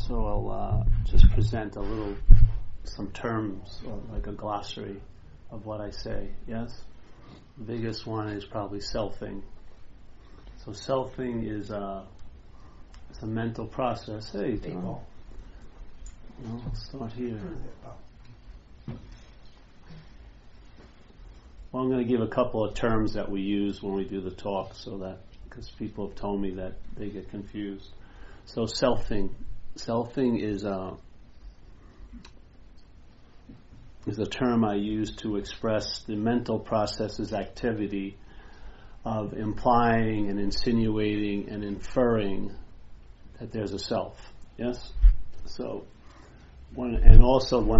So I'll just present some terms, like a glossary of what I say, yes? The biggest one is probably selfing. So selfing is it's a mental process. Hey, Tom. I'll start here. Well, I'm going to give a couple of terms that we use when we do the talk, so that, because people have told me that they get confused. So selfing is a term I use to express the mental processes activity of implying and insinuating and inferring that there's a self. Yes? So, when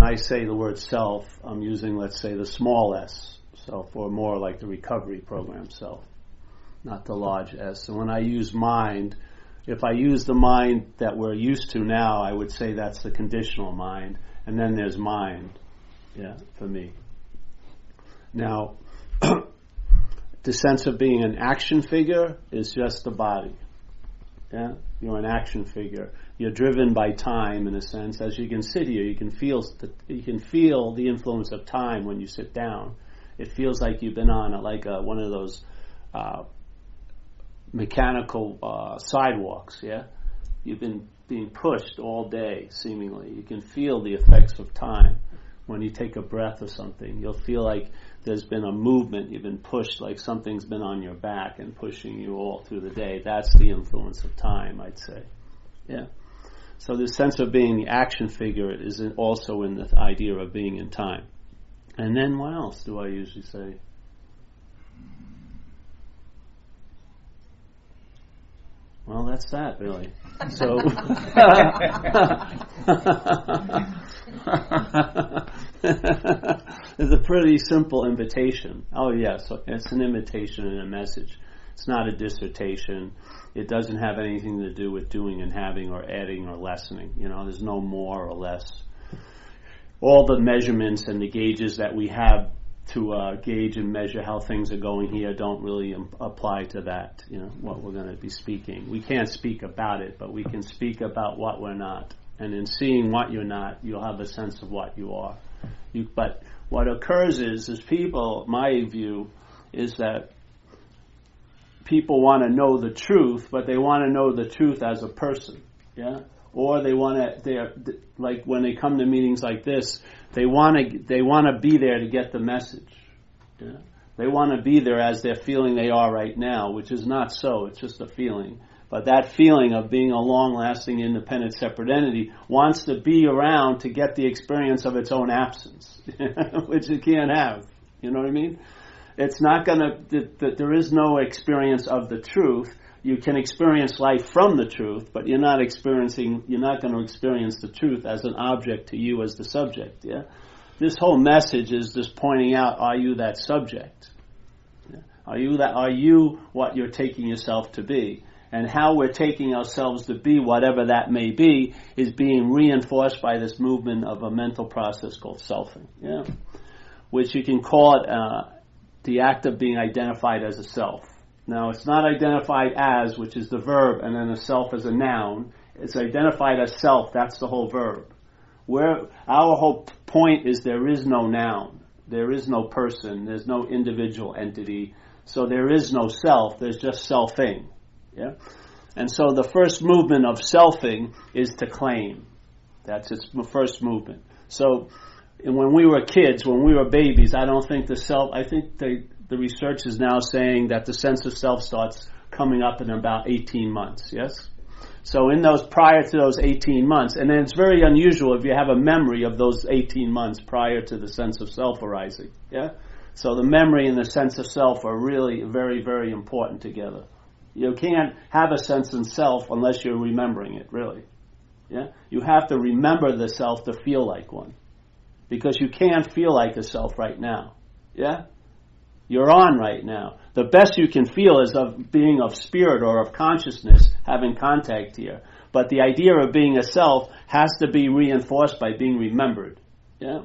I say the word self, I'm using, let's say, the small s, self, or more like the recovery program self, not the large S. And when I use mind, if I use the mind that we're used to now, I would say that's the conditional mind, and then there's mind, for me. Now, the sense of being an action figure is just the body. Yeah, you're an action figure. You're driven by time, in a sense. As you can sit here, you can feel the influence of time when you sit down. It feels like you've been on one of those mechanical sidewalks. Yeah, you've been being pushed all day, seemingly. You can feel the effects of time. When you take a breath or something, you'll feel like there's been a movement. You've been pushed, like something's been on your back and pushing you all through the day. That's the influence of time, I'd say. Yeah. So the sense of being the action figure is also in the idea of being in time. And then what else do I usually say? Well, that's that, really. So, it's a pretty simple invitation. Oh, yes, it's an invitation and a message. It's not a dissertation. It doesn't have anything to do with doing and having or adding or lessening. There's no more or less. All the measurements and the gauges that we have to gauge and measure how things are going here don't really apply to that, what we're going to be speaking. We can't speak about it, but we can speak about what we're not. And in seeing what you're not, you'll have a sense of what you are. But what occurs is people, my view, is that people want to know the truth, but they want to know the truth as a person, yeah? Or they want to, like when they come to meetings like this, they want to be there to get the message. Yeah? They want to be there as they're feeling they are right now, which is not so. It's just a feeling. But that feeling of being a long-lasting, independent, separate entity wants to be around to get the experience of its own absence, which it can't have. You know what I mean? It's not going to, there is no experience of the truth. You can experience life from the truth, but you're not going to experience the truth as an object to you as the subject, yeah? This whole message is just pointing out, are you that subject? Yeah? Are you what you're taking yourself to be? And how we're taking ourselves to be, whatever that may be, is being reinforced by this movement of a mental process called selfing, yeah? Which you can call it the act of being identified as a self. Now, it's not identified as, which is the verb, and then a self as a noun. It's identified as self. That's the whole verb. Where our whole point is there is no noun. There is no person. There's no individual entity. So there is no self. There's just selfing. Yeah? And so the first movement of selfing is to claim. That's its first movement. So when we were kids, when we were babies, I think the research is now saying that the sense of self starts coming up in about 18 months, yes? So prior to those 18 months, and then it's very unusual if you have a memory of those 18 months prior to the sense of self arising, yeah? So the memory and the sense of self are really very, very important together. You can't have a sense of self unless you're remembering it, really, yeah? You have to remember the self to feel like one, because you can't feel like a self right now, yeah? You're on right now. The best you can feel is of being of spirit or of consciousness, having contact here. But the idea of being a self has to be reinforced by being remembered. Yeah,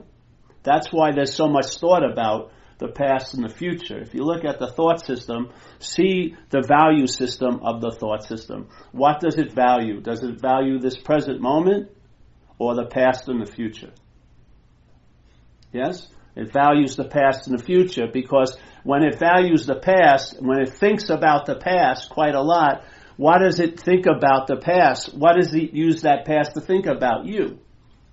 that's why there's so much thought about the past, and the future. If you look at the thought system, see the value system of the thought system. What does it value? Does it value this present moment or the past and the future? Yes? It values the past and the future, because when it values the past, when it thinks about the past quite a lot, what does it think about the past? What does it use that past to think about? You.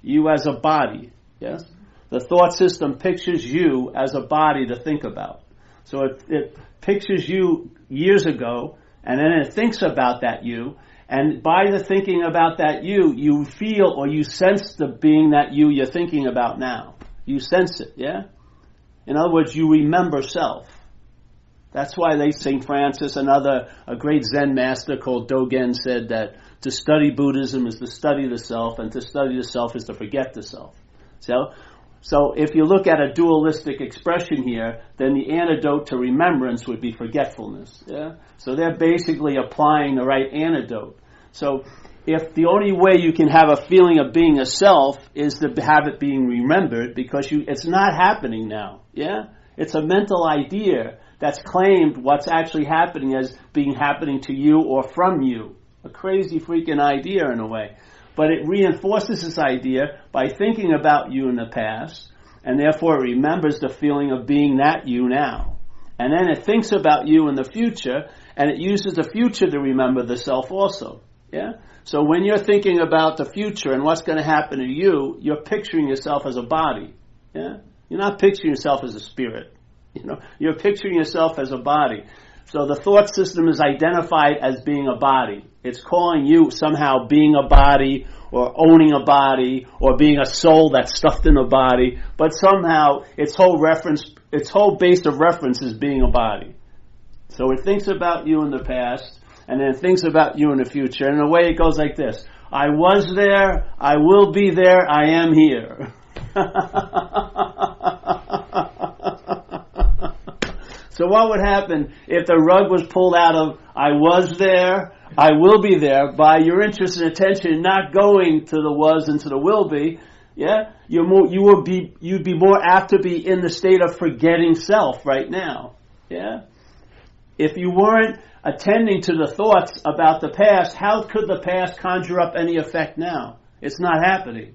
You as a body. Yes? The thought system pictures you as a body to think about. So it pictures you years ago, and then it thinks about that you, and by the thinking about that you feel or you sense the being that you're thinking about now. You sense it, yeah? In other words, you remember self. That's why St. Francis, a great Zen master called Dogen, said that to study Buddhism is to study the self, and to study the self is to forget the self. So if you look at a dualistic expression here, then the antidote to remembrance would be forgetfulness. Yeah? So they're basically applying the right antidote. So if the only way you can have a feeling of being a self is to have it being remembered, because it's not happening now. Yeah? It's a mental idea that's claimed what's actually happening as being happening to you or from you. A crazy freaking idea in a way. But it reinforces this idea by thinking about you in the past, and therefore it remembers the feeling of being that you now. And then it thinks about you in the future, and it uses the future to remember the self also. Yeah? So when you're thinking about the future and what's going to happen to you, you're picturing yourself as a body. Yeah? You're not picturing yourself as a spirit. You're picturing yourself as a body. So the thought system is identified as being a body. It's calling you somehow being a body, or owning a body, or being a soul that's stuffed in a body, but somehow its whole base of reference is being a body. So it thinks about you in the past, and then it thinks about you in the future. And in a way it goes like this: I was there, I will be there, I am here. So what would happen if the rug was pulled out of I was there, I will be there, by your interest and attention not going to the was and to the will be? Yeah, you'd be more apt to be in the state of forgetting self right now. Yeah, if you weren't attending to the thoughts about the past, how could the past conjure up any effect now? It's not happening.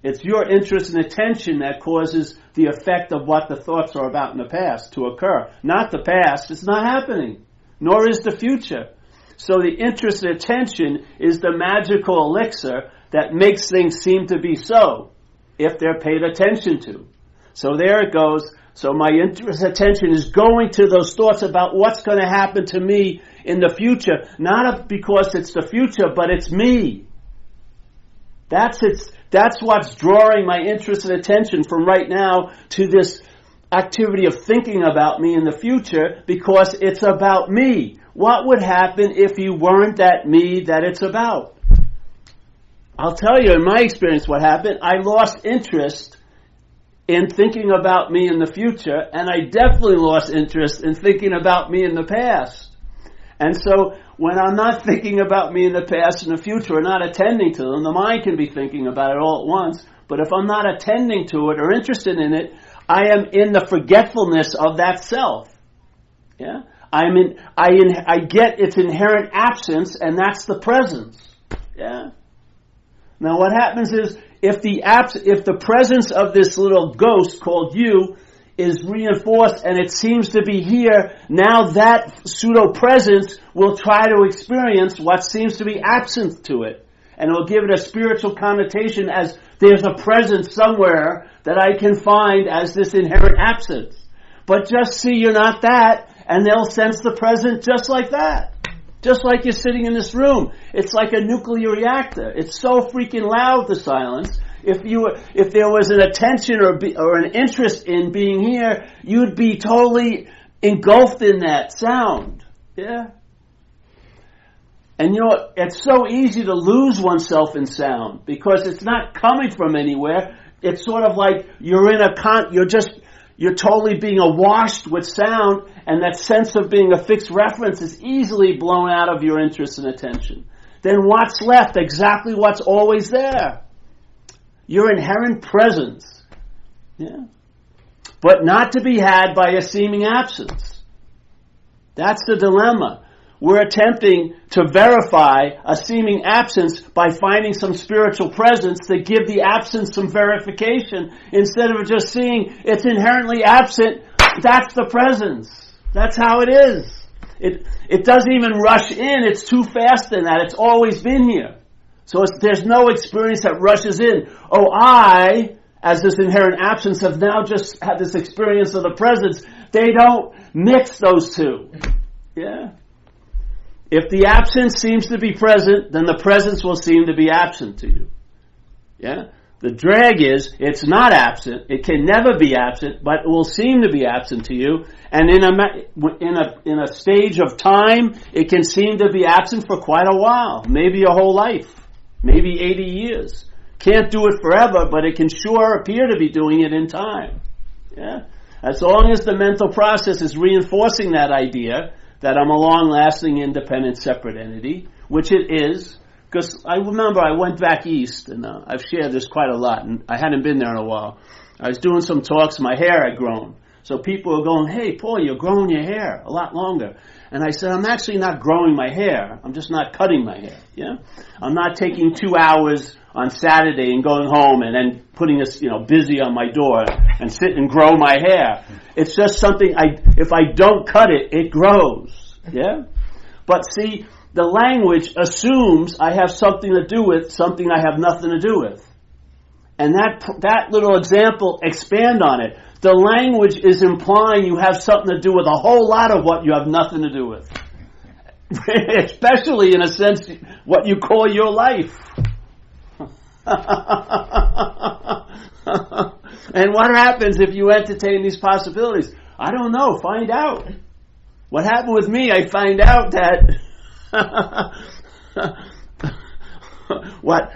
It's your interest and attention that causes the effect of what the thoughts are about in the past to occur. Not the past. It's not happening. Nor is the future. So the interest and attention is the magical elixir that makes things seem to be so, if they're paid attention to. So there it goes. So my interest and attention is going to those thoughts about what's going to happen to me in the future. Not because it's the future, but it's me. That's what's drawing my interest and attention from right now to this activity of thinking about me in the future, because it's about me. What would happen if you weren't that me that it's about? I'll tell you in my experience what happened. I lost interest in thinking about me in the future, and I definitely lost interest in thinking about me in the past. And so when I'm not thinking about me in the past and the future, or not attending to them, the mind can be thinking about it all at once. But if I'm not attending to it or interested in it, I am in the forgetfulness of that self. Yeah, I get its inherent absence, and that's the presence. Yeah. Now what happens is, if the presence of this little ghost called you is reinforced and it seems to be here, now that pseudo-presence will try to experience what seems to be absent to it. And it will give it a spiritual connotation as there's a presence somewhere that I can find as this inherent absence. But just see you're not that, and they'll sense the present just like that. Just like you're sitting in this room. It's like a nuclear reactor. It's so freaking loud, the silence. If there was an attention or an interest in being here, you'd be totally engulfed in that sound. Yeah? And it's so easy to lose oneself in sound because it's not coming from anywhere. It's sort of like you're totally being awashed with sound, and that sense of being a fixed reference is easily blown out of your interest and attention. Then what's left? Exactly what's always there. Your inherent presence. Yeah. but not to be had by a seeming absence. That's the dilemma. We're attempting to verify a seeming absence by finding some spiritual presence to give the absence some verification instead of just seeing it's inherently absent. That's the presence. That's how it is. It doesn't even rush in. It's too fast in that. It's always been here. So there's no experience that rushes in. Oh, I, as this inherent absence, have now just had this experience of the presence. They don't mix those two. Yeah. If the absence seems to be present, then the presence will seem to be absent to you. Yeah? The drag is, it's not absent, it can never be absent, but it will seem to be absent to you. And in a stage of time, it can seem to be absent for quite a while. Maybe your whole life. Maybe 80 years. Can't do it forever, but it can sure appear to be doing it in time. Yeah? As long as the mental process is reinforcing that idea, that I'm a long-lasting, independent, separate entity, which it is, because I remember I went back east, and I've shared this quite a lot, and I hadn't been there in a while. I was doing some talks, my hair had grown. So people were going, hey, Paul, you're growing your hair a lot longer. And I said, I'm actually not growing my hair. I'm just not cutting my hair. Yeah, I'm not taking 2 hours on Saturday and going home and then putting this, busy on my door and sit and grow my hair. It's just something if I don't cut it, it grows. Yeah? But see, the language assumes I have something to do with something I have nothing to do with. And that little example, expand on it. The language is implying you have something to do with a whole lot of what you have nothing to do with. Especially in a sense, what you call your life. And what happens if you entertain these possibilities? I don't know. Find out. What happened with me, I find out that what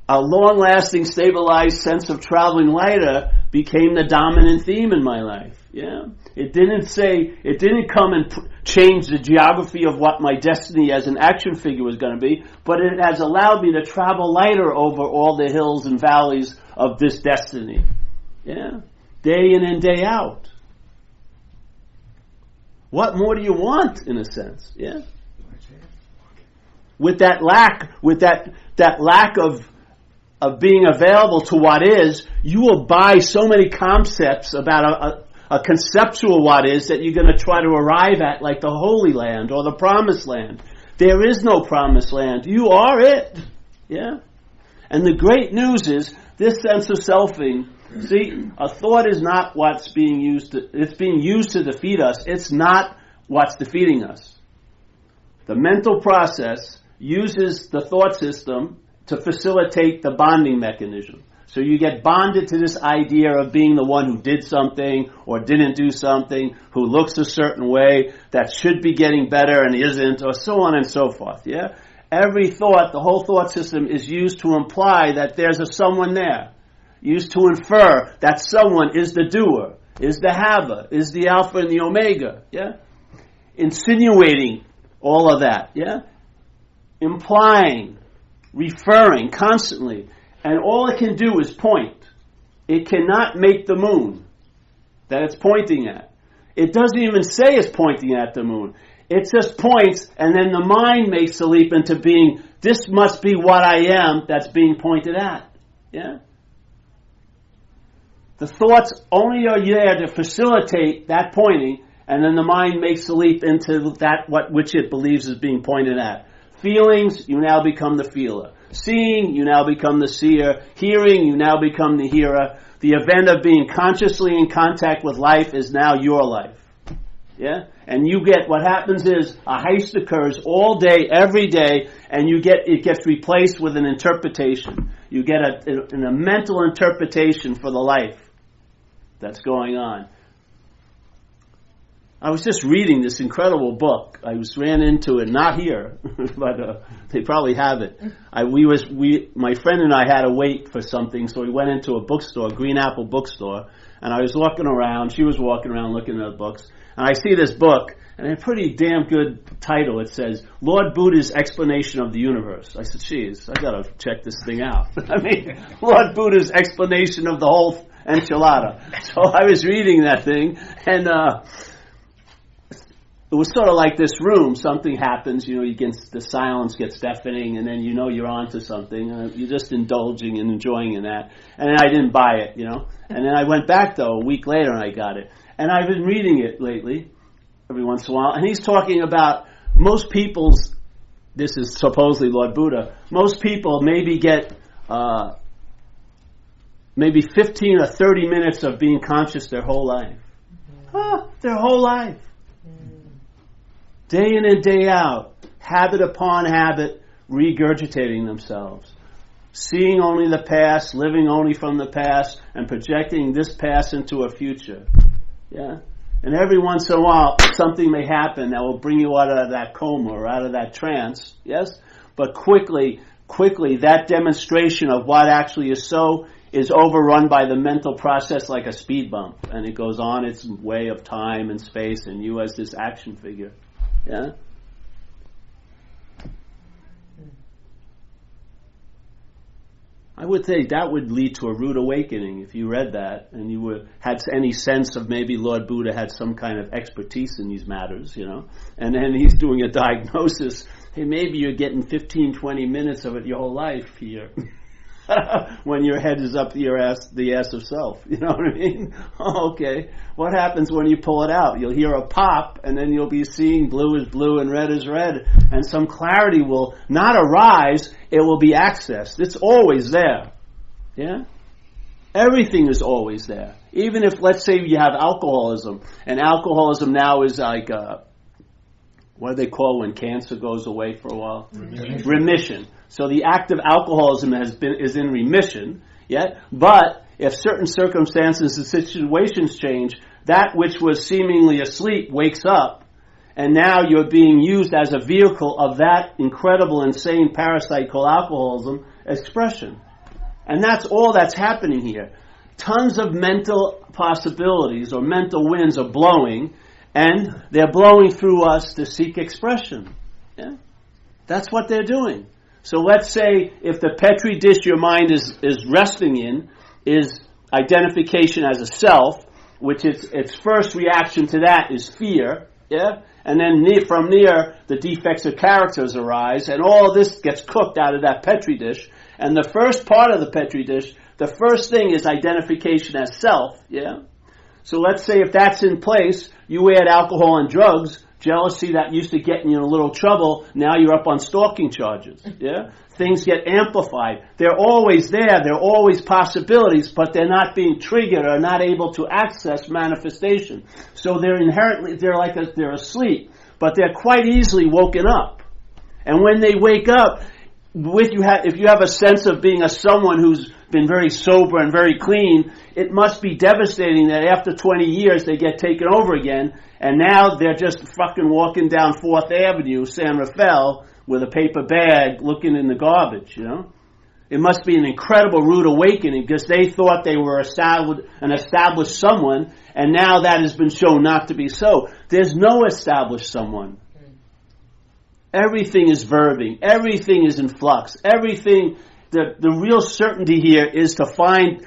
a long-lasting, stabilized sense of traveling lighter became the dominant theme in my life. Yeah, it didn't come and change the geography of what my destiny as an action figure was going to be, but it has allowed me to travel lighter over all the hills and valleys of this destiny. Yeah, day in and day out. What more do you want, in a sense? Yeah. With that lack of being available to what is, you will buy so many concepts about a conceptual what is that you're going to try to arrive at, like the Holy Land or the Promised Land. There is no Promised Land. You are it. Yeah? And the great news is, this sense of selfing, see, a thought is not what's being used it's being used to defeat us. It's not what's defeating us. The mental process uses the thought system to facilitate the bonding mechanism. So you get bonded to this idea of being the one who did something or didn't do something, who looks a certain way, that should be getting better and isn't, or so on and so forth. Yeah? Every thought, the whole thought system is used to imply that there's a someone there. Used to infer that someone is the doer, is the haver, is the alpha and the omega. Yeah? Insinuating all of that. Yeah? Implying, referring constantly. And all it can do is point. It cannot make the moon that it's pointing at. It doesn't even say it's pointing at the moon. It just points, and then the mind makes the leap into being, this must be what I am that's being pointed at. Yeah? The thoughts only are there to facilitate that pointing, and then the mind makes the leap into that which it believes is being pointed at. Feelings, you now become the feeler. Seeing, you now become the seer. Hearing, you now become the hearer. The event of being consciously in contact with life is now your life. Yeah? And you get, what happens is, a heist occurs all day, every day, and it gets replaced with an interpretation. You get a mental interpretation for the life that's going on. I was just reading this incredible book. I ran into it, not here, but they probably have it. My friend and I had to wait for something, so we went into a bookstore, Green Apple Bookstore, and I was walking around. She was walking around looking at the books, and I see this book, and a pretty damn good title. It says, Lord Buddha's Explanation of the Universe. I said, geez, I gotta check this thing out. I mean, Lord Buddha's explanation of the whole enchilada. So I was reading that thing, and it was sort of like this room. Something happens, the silence gets deafening, and then you're onto something. You're just indulging and enjoying in that. And then I didn't buy it, And then I went back, though, a week later, and I got it. And I've been reading it lately, every once in a while, and he's talking about most people's, this is supposedly Lord Buddha, most people maybe get maybe 15 or 30 minutes of being conscious their whole life. Their whole life. Day in and day out, habit upon habit, regurgitating themselves. Seeing only the past, living only from the past, and projecting this past into a future. Yeah? And every once in a while, something may happen that will bring you out of that coma or out of that trance. Yes? But quickly, that demonstration of what actually is so is overrun by the mental process like a speed bump. And it goes on its way of time and space, and you as this action figure. Yeah? I would think that would lead to a rude awakening if you read that and you had any sense of maybe Lord Buddha had some kind of expertise in these matters, and then he's doing a diagnosis. Hey, maybe you're getting 15, 20 minutes of it your whole life here. When your head is up the ass of self. You know what I mean? Oh, okay. What happens when you pull it out? You'll hear a pop, and then you'll be seeing blue is blue and red is red, and some clarity will not arise, it will be accessed. It's always there. Yeah? Everything is always there. Even if, let's say, you have alcoholism, and alcoholism now is like, what do they call when cancer goes away for a while? Remission. So the act of alcoholism is in remission, yet, but if certain circumstances and situations change, that which was seemingly asleep wakes up, and now you're being used as a vehicle of that incredible, insane parasite called alcoholism expression. And that's all that's happening here. Tons of mental possibilities or mental winds are blowing, and they're blowing through us to seek expression. Yeah? That's what they're doing. So let's say if the petri dish your mind is resting in is identification as a self, which its first reaction to that is fear, yeah? And then from there, the defects of characters arise, and all this gets cooked out of that petri dish. And the first part of the petri dish, the first thing is identification as self, yeah? So let's say if that's in place, you add alcohol and drugs, jealousy that used to get you in a little trouble, now you're up on stalking charges. Yeah? Things get amplified. They're always there. They're always possibilities, but they're not being triggered or not able to access manifestation. So they're asleep, but they're quite easily woken up. And when they wake up, if you have a sense of being someone who's been very sober and very clean, it must be devastating that after 20 years they get taken over again, and now they're just fucking walking down 4th Avenue, San Rafael, with a paper bag looking in the garbage, It must be an incredible rude awakening because they thought they were an established someone, and now that has been shown not to be so. There's no established someone. Everything is verbing. Everything is in flux. Everything, the real certainty here is to find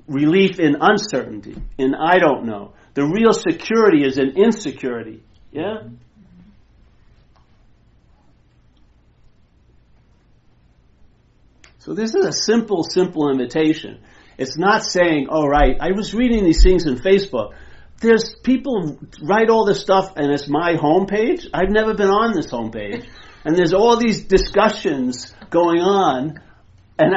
relief in uncertainty, in I don't know. The real security is in insecurity. Yeah? So this is a simple invitation. It's not saying, oh, right, I was reading these things on Facebook. There's people write all this stuff and it's my homepage. I've never been on this homepage. And there's all these discussions going on, and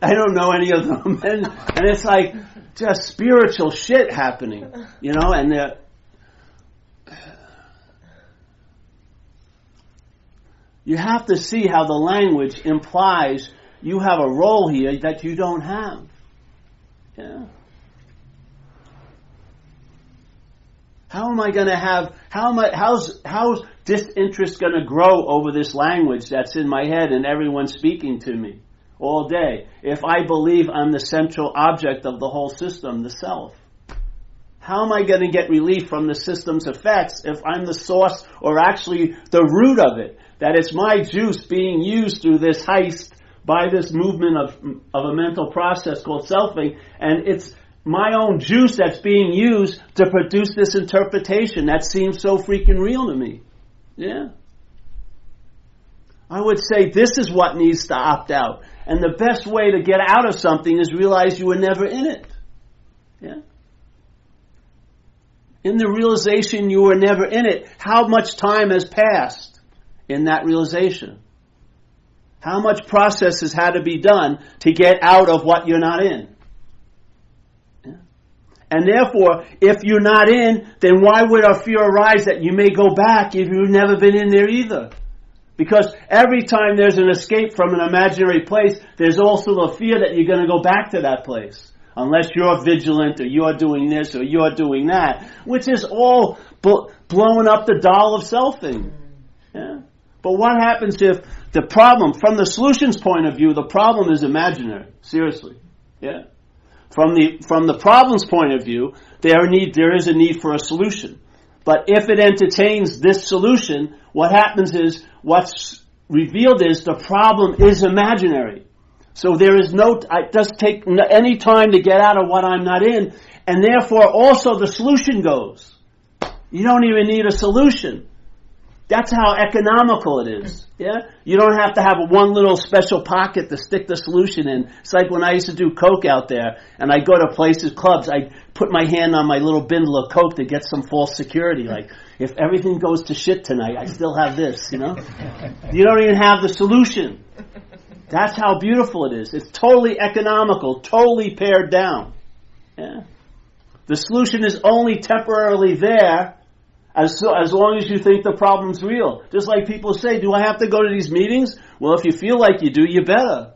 I don't know any of them. And it's like just spiritual shit happening, and you have to see how the language implies you have a role here that you don't have. Yeah. How's disinterest going to grow over this language that's in my head and everyone's speaking to me all day if I believe I'm the central object of the whole system, the self? How am I going to get relief from the system's effects if I'm the source or actually the root of it? That it's my juice being used through this heist by this movement of a mental process called selfing, and it's my own juice that's being used to produce this interpretation that seems so freaking real to me. Yeah. I would say this is what needs to opt out. And the best way to get out of something is realize you were never in it. Yeah. In the realization you were never in it, how much time has passed in that realization? How much process has had to be done to get out of what you're not in? Yeah. And therefore, if you're not in, then why would a fear arise that you may go back if you've never been in there either? Because every time there's an escape from an imaginary place, there's also a fear that you're going to go back to that place. Unless you're vigilant or you're doing this or you're doing that, which is all blowing up the doll of selfing. Yeah? But what happens if the problem, from the solution's point of view, the problem is imaginary? Seriously. Yeah? From the problem's point of view, there is a need for a solution. But if it entertains this solution, what happens is, what's revealed is the problem is imaginary. So it doesn't take any time to get out of what I'm not in, and therefore also the solution goes. You don't even need a solution. That's how economical it is. Yeah? You don't have to have one little special pocket to stick the solution in. It's like when I used to do coke out there, and I go to places, clubs, I put my hand on my little bindle of coke to get some false security. Like, if everything goes to shit tonight, I still have this, You don't even have the solution. That's how beautiful it is. It's totally economical, totally pared down. Yeah? The solution is only temporarily there as long as you think the problem's real. Just like people say, do I have to go to these meetings? Well, if you feel like you do, you better.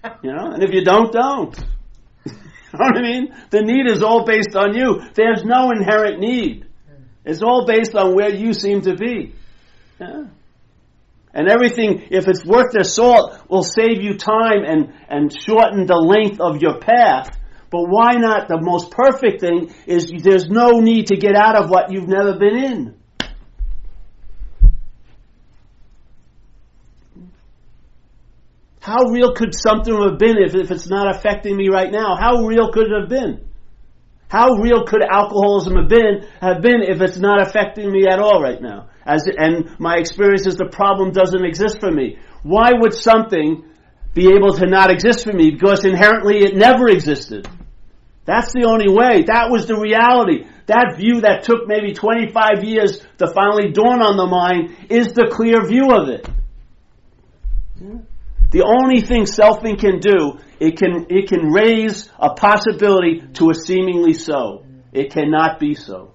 And if you don't. You know what I mean? The need is all based on you. There's no inherent need. It's all based on where you seem to be. Yeah? And everything, if it's worth their salt, will save you time and shorten the length of your path. But why not? The most perfect thing is there's no need to get out of what you've never been in. How real could something have been if it's not affecting me right now? How real could it have been? How real could alcoholism have been if it's not affecting me at all right now? And my experience is the problem doesn't exist for me. Why would something be able to not exist for me? Because inherently it never existed. That's the only way. That was the reality. That view that took maybe 25 years to finally dawn on the mind is the clear view of it. Yeah. The only thing selfing can do, it can raise a possibility to a seemingly so. It cannot be so.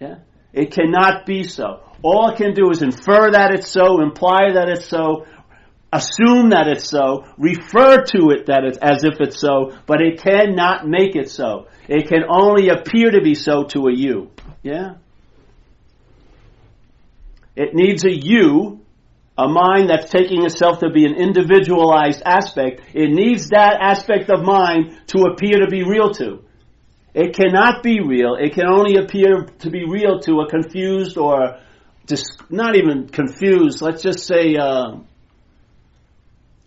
Yeah? It cannot be so. All it can do is infer that it's so, imply that it's so, assume that it's so, refer to it that it's as if it's so, but it cannot make it so. It can only appear to be so to a you. Yeah? It needs a you, a mind that's taking itself to be an individualized aspect. It needs that aspect of mind to appear to be real to. It cannot be real. It can only appear to be real to a confused or not even confused, let's just say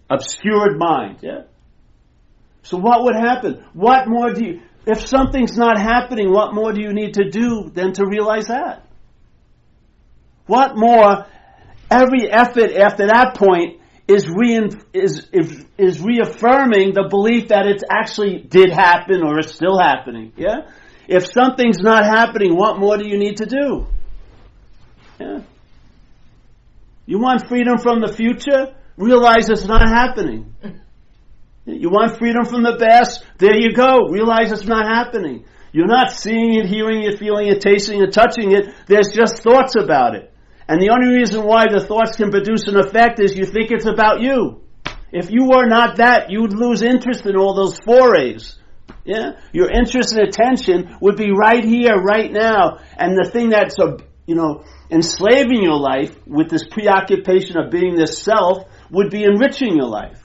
obscured mind. Yeah. So what would happen? What more if something's not happening, what more do you need to do than to realize that? What more? Every effort after that point is reaffirming the belief that it actually did happen or is still happening. Yeah? If something's not happening, what more do you need to do? Yeah? You want freedom from the future? Realize it's not happening. You want freedom from the past? There you go. Realize it's not happening. You're not seeing it, hearing it, feeling it, tasting it, touching it. There's just thoughts about it. And the only reason why the thoughts can produce an effect is you think it's about you. If you were not that, you would lose interest in all those forays. Yeah? Your interest and attention would be right here, right now. And the thing that's, enslaving your life with this preoccupation of being this self would be enriching your life.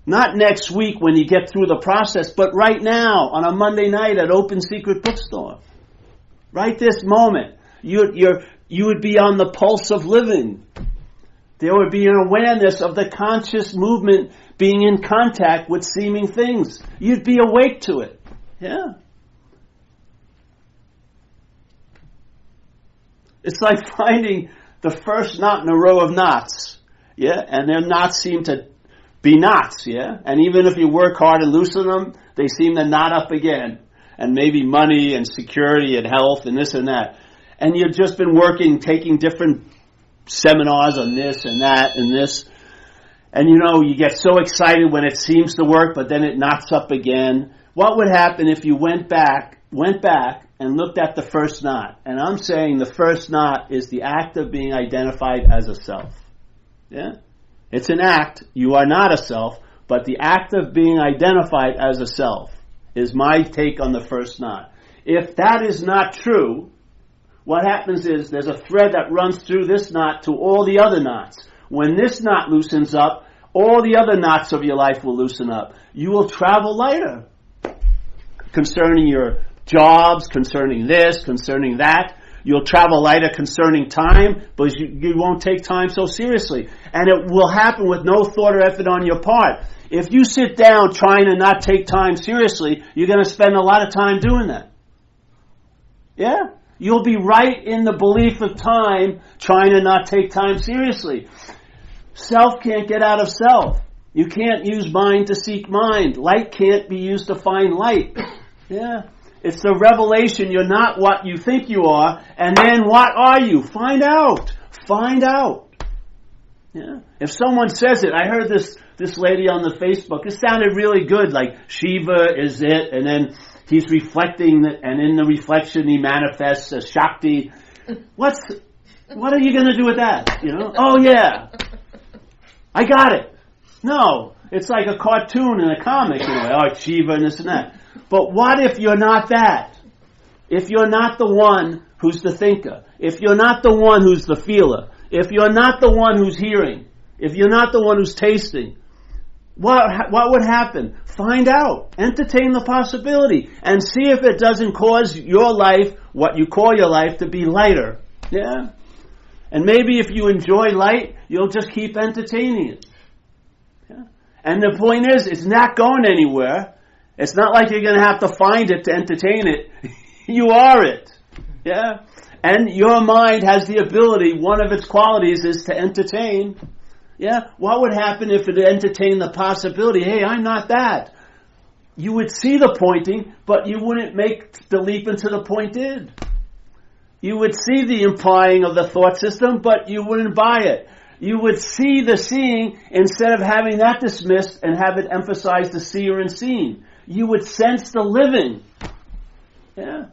Not next week when you get through the process, but right now on a Monday night at Open Secret Bookstore. Right this moment. You would be on the pulse of living. There would be an awareness of the conscious movement being in contact with seeming things. You'd be awake to it. Yeah. It's like finding the first knot in a row of knots. Yeah. And their knots seem to be knots. Yeah. And even if you work hard and loosen them, they seem to knot up again. And maybe money and security and health and this and that. And you've just been working, taking different seminars on this and that and this. And you get so excited when it seems to work, but then it knots up again. What would happen if you went back and looked at the first knot? And I'm saying the first knot is the act of being identified as a self. Yeah? It's an act. You are not a self, but the act of being identified as a self is my take on the first knot. If that is not true, what happens is there's a thread that runs through this knot to all the other knots. When this knot loosens up, all the other knots of your life will loosen up. You will travel lighter concerning your jobs, concerning this, concerning that. You'll travel lighter concerning time, but you won't take time so seriously. And it will happen with no thought or effort on your part. If you sit down trying to not take time seriously, you're going to spend a lot of time doing that. Yeah? You'll be right in the belief of time, trying to not take time seriously. Self can't get out of self. You can't use mind to seek mind. Light can't be used to find light. Yeah. It's the revelation. You're not what you think you are. And then what are you? Find out. Find out. Yeah. If someone says it, I heard this lady on the Facebook, it sounded really good, like Shiva is it, and then he's reflecting, and in the reflection he manifests as Shakti. What are you going to do with that? Oh yeah, I got it. No, it's like a cartoon and a comic. Oh, Shiva and this and that. But what if you're not that? If you're not the one who's the thinker, if you're not the one who's the feeler, if you're not the one who's hearing, if you're not the one who's tasting, what would happen? Find out. Entertain the possibility. And see if it doesn't cause your life, what you call your life, to be lighter. Yeah? And maybe if you enjoy light, you'll just keep entertaining it. Yeah? And the point is, it's not going anywhere. It's not like you're going to have to find it to entertain it. You are it. Yeah? And your mind has the ability, one of its qualities is to entertain. Yeah? What would happen if it entertained the possibility, hey, I'm not that? You would see the pointing, but you wouldn't make the leap into the pointed. You would see the implying of the thought system, but you wouldn't buy it. You would see the seeing instead of having that dismissed and have it emphasize the seer and seen. You would sense the living. Yeah?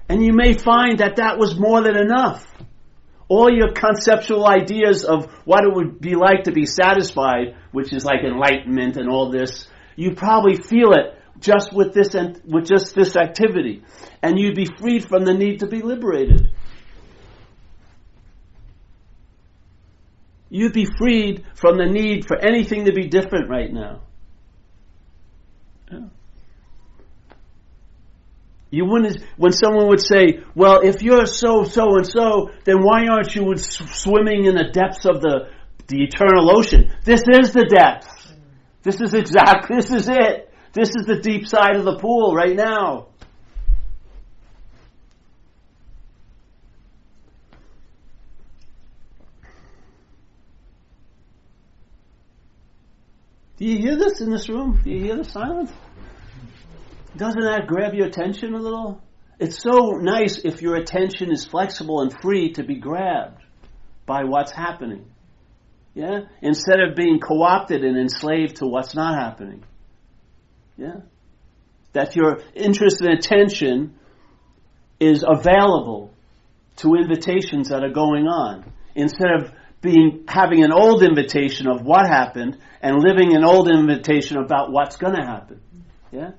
And you may find that was more than enough. All your conceptual ideas of what it would be like to be satisfied, which is like enlightenment and all this, you probably feel it just with this activity, and you'd be freed from the need to be liberated. You'd be freed from the need for anything to be different right now. Yeah. You wouldn't, when someone would say, well, if you're so and so, then why aren't you swimming in the depths of the eternal ocean? This is the depth. This is it. This is the deep side of the pool right now. Do you hear this in this room? Do you hear the silence? Doesn't that grab your attention a little? It's so nice if your attention is flexible and free to be grabbed by what's happening. Yeah? Instead of being co-opted and enslaved to what's not happening. Yeah? That your interest and attention is available to invitations that are going on. Instead of having an old invitation of what happened and living an old invitation about what's going to happen. Yeah?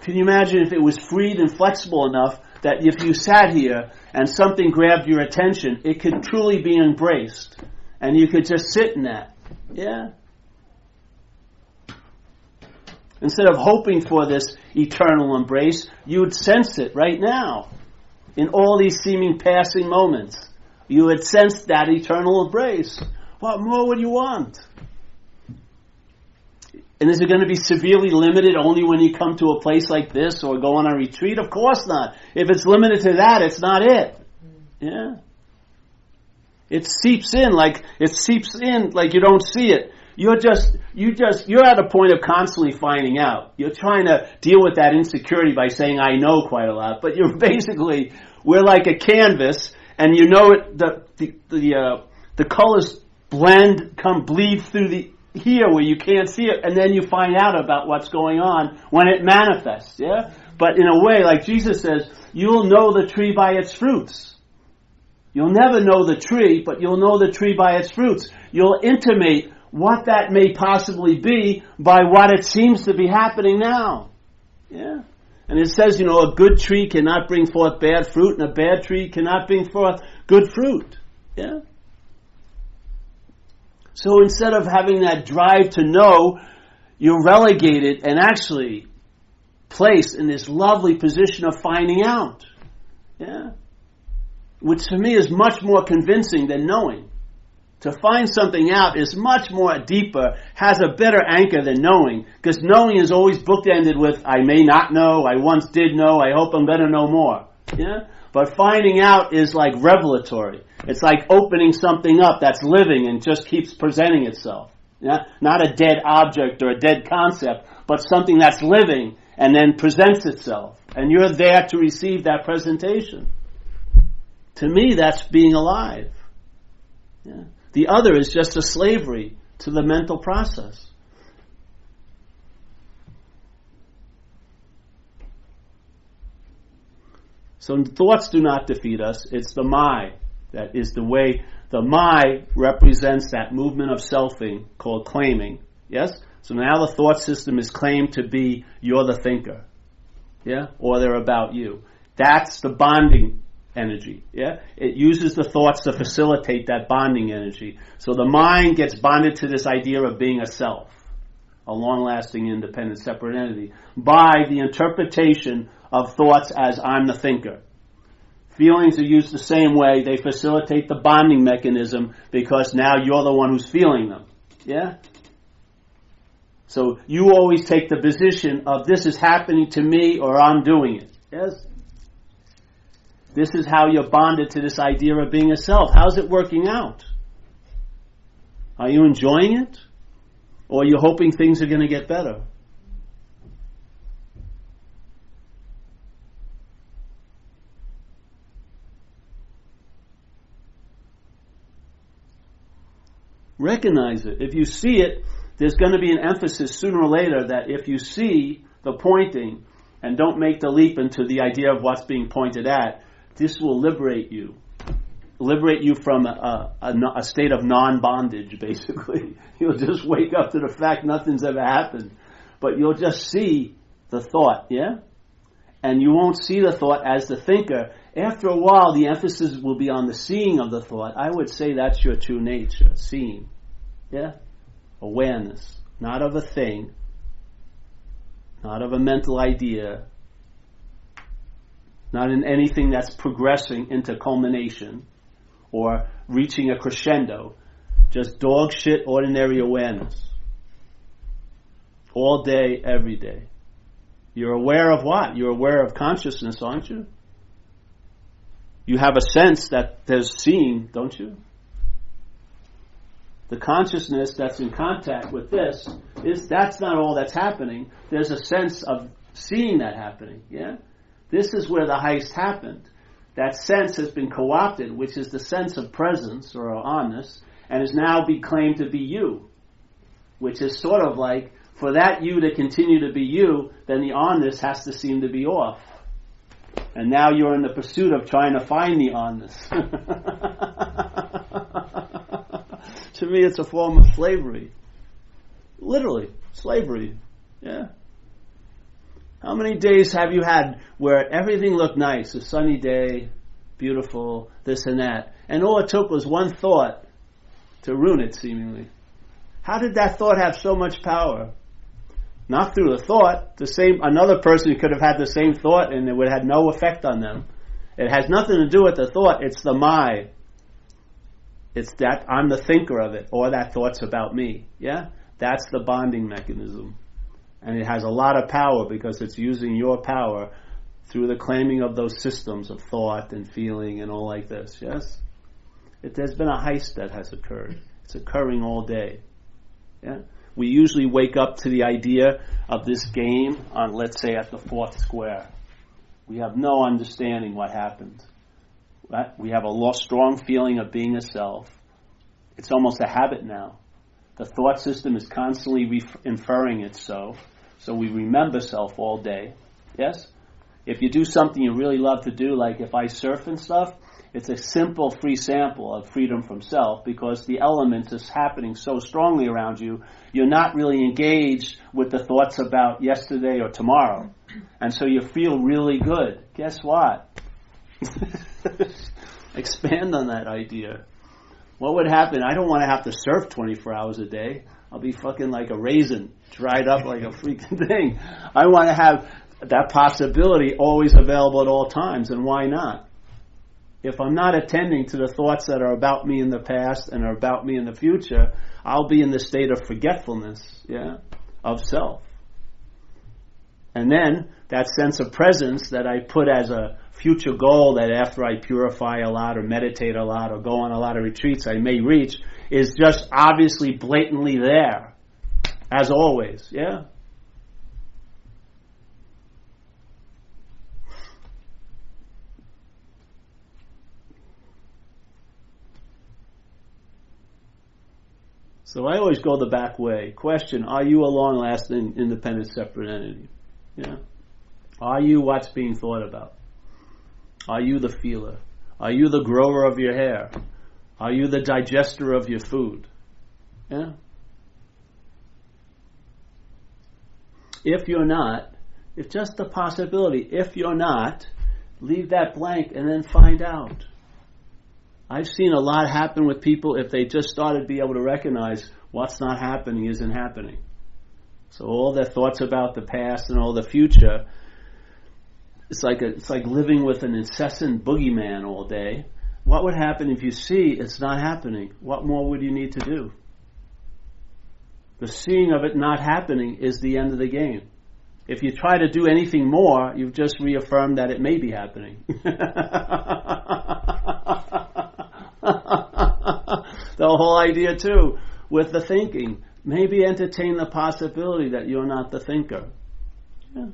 Can you imagine if it was freed and flexible enough that if you sat here and something grabbed your attention, it could truly be embraced. And you could just sit in that. Yeah. Instead of hoping for this eternal embrace, you would sense it right now. In all these seeming passing moments, you would sense that eternal embrace. What more would you want? And is it going to be severely limited only when you come to a place like this or go on a retreat? Of course not. If it's limited to that, it's not it. Yeah. It seeps in like you don't see it. You're at a point of constantly finding out. You're trying to deal with that insecurity by saying, I know quite a lot. But we're like a canvas, and you know it, the colors bleed through here where you can't see it, and then you find out about what's going on when it manifests, yeah? But in a way, like Jesus says, you'll know the tree by its fruits. You'll never know the tree, but you'll know the tree by its fruits. You'll intimate what that may possibly be by what it seems to be happening now. Yeah? And it says, a good tree cannot bring forth bad fruit, and a bad tree cannot bring forth good fruit. Yeah? So instead of having that drive to know, you're relegated and actually placed in this lovely position of finding out. Yeah? Which to me is much more convincing than knowing. To find something out is much more deeper, has a better anchor than knowing, because knowing is always bookended with, I may not know, I once did know, I hope I'm going to know more. Yeah? But finding out is like revelatory. It's like opening something up that's living and just keeps presenting itself. Yeah? Not a dead object or a dead concept, but something that's living and then presents itself. And you're there to receive that presentation. To me, that's being alive. Yeah. The other is just a slavery to the mental process. So thoughts do not defeat us. It's the my that is the way. The my represents that movement of selfing called claiming. Yes? So now the thought system is claimed to be you're the thinker. Yeah? Or they're about you. That's the bonding energy. Yeah? It uses the thoughts to facilitate that bonding energy. So the mind gets bonded to this idea of being a self, a long-lasting, independent, separate entity, by the interpretation of thoughts as I'm the thinker. Feelings are used the same way. They facilitate the bonding mechanism because now you're the one who's feeling them. Yeah? So you always take the position of this is happening to me or I'm doing it. Yes? This is how you're bonded to this idea of being a self. How's it working out? Are you enjoying it? Or are you hoping things are going to get better? Recognize it. If you see it, there's going to be an emphasis sooner or later that if you see the pointing and don't make the leap into the idea of what's being pointed at, this will liberate you. Liberate you from a state of non-bondage, basically. You'll just wake up to the fact nothing's ever happened. But you'll just see the thought, yeah? And you won't see the thought as the thinker. After a while, the emphasis will be on the seeing of the thought. I would say that's your true nature, seeing. Yeah? Awareness. Not of a thing. Not of a mental idea. Not in anything that's progressing into culmination or reaching a crescendo. Just dog shit ordinary awareness. All day, every day. You're aware of what? You're aware of consciousness, aren't you? You have a sense that there's seeing, don't you? The consciousness that's in contact with this, that's not all that's happening. There's a sense of seeing that happening, yeah? This is where the heist happened. That sense has been co-opted, which is the sense of presence or onness, and is now be claimed to be you, which is sort of like, for that you to continue to be you, then the onness has to seem to be off. And now you're in the pursuit of trying to find the onness. To me, it's a form of slavery. Literally, slavery. Yeah. How many days have you had where everything looked nice, a sunny day, beautiful, this and that, and all it took was one thought to ruin it, seemingly? How did that thought have so much power? Not through the thought. Another person could have had the same thought and it would have had no effect on them. It has nothing to do with the thought. It's the my. It's that I'm the thinker of it, or that thought's about me. Yeah? That's the bonding mechanism. And it has a lot of power because it's using your power through the claiming of those systems of thought and feeling and all like this. Yes? There's been a heist that has occurred. It's occurring all day. Yeah? We usually wake up to the idea of this game on, let's say, at the fourth square. We have no understanding what happened. Right? We have a strong feeling of being a self. It's almost a habit now. The thought system is constantly inferring it so we remember self all day. Yes? If you do something you really love to do, like if I surf and stuff, it's a simple free sample of freedom from self because the element is happening so strongly around you, you're not really engaged with the thoughts about yesterday or tomorrow. And so you feel really good. Guess what? Expand on that idea. What would happen? I don't want to have to surf 24 hours a day. I'll be fucking like a raisin, dried up like a freaking thing. I want to have that possibility always available at all times, and why not? If I'm not attending to the thoughts that are about me in the past and are about me in the future, I'll be in the state of forgetfulness, of self. And then that sense of presence that I put as a future goal that after I purify a lot or meditate a lot or go on a lot of retreats I may reach is just obviously blatantly there, as always, yeah? So I always go the back way. Question, are you a long-lasting, independent, separate entity? Yeah. Are you what's being thought about? Are you the feeler? Are you the grower of your hair? Are you the digester of your food? Yeah. If you're not, it's just a possibility. If you're not, leave that blank and then find out. I've seen a lot happen with people if they just started to be able to recognize what's not happening isn't happening. So all their thoughts about the past and all the future, it's like living with an incessant boogeyman all day. What would happen if you see it's not happening? What more would you need to do? The seeing of it not happening is the end of the game. If you try to do anything more, you've just reaffirmed that it may be happening. The whole idea too, with the thinking, maybe entertain the possibility that you're not the thinker. Yeah.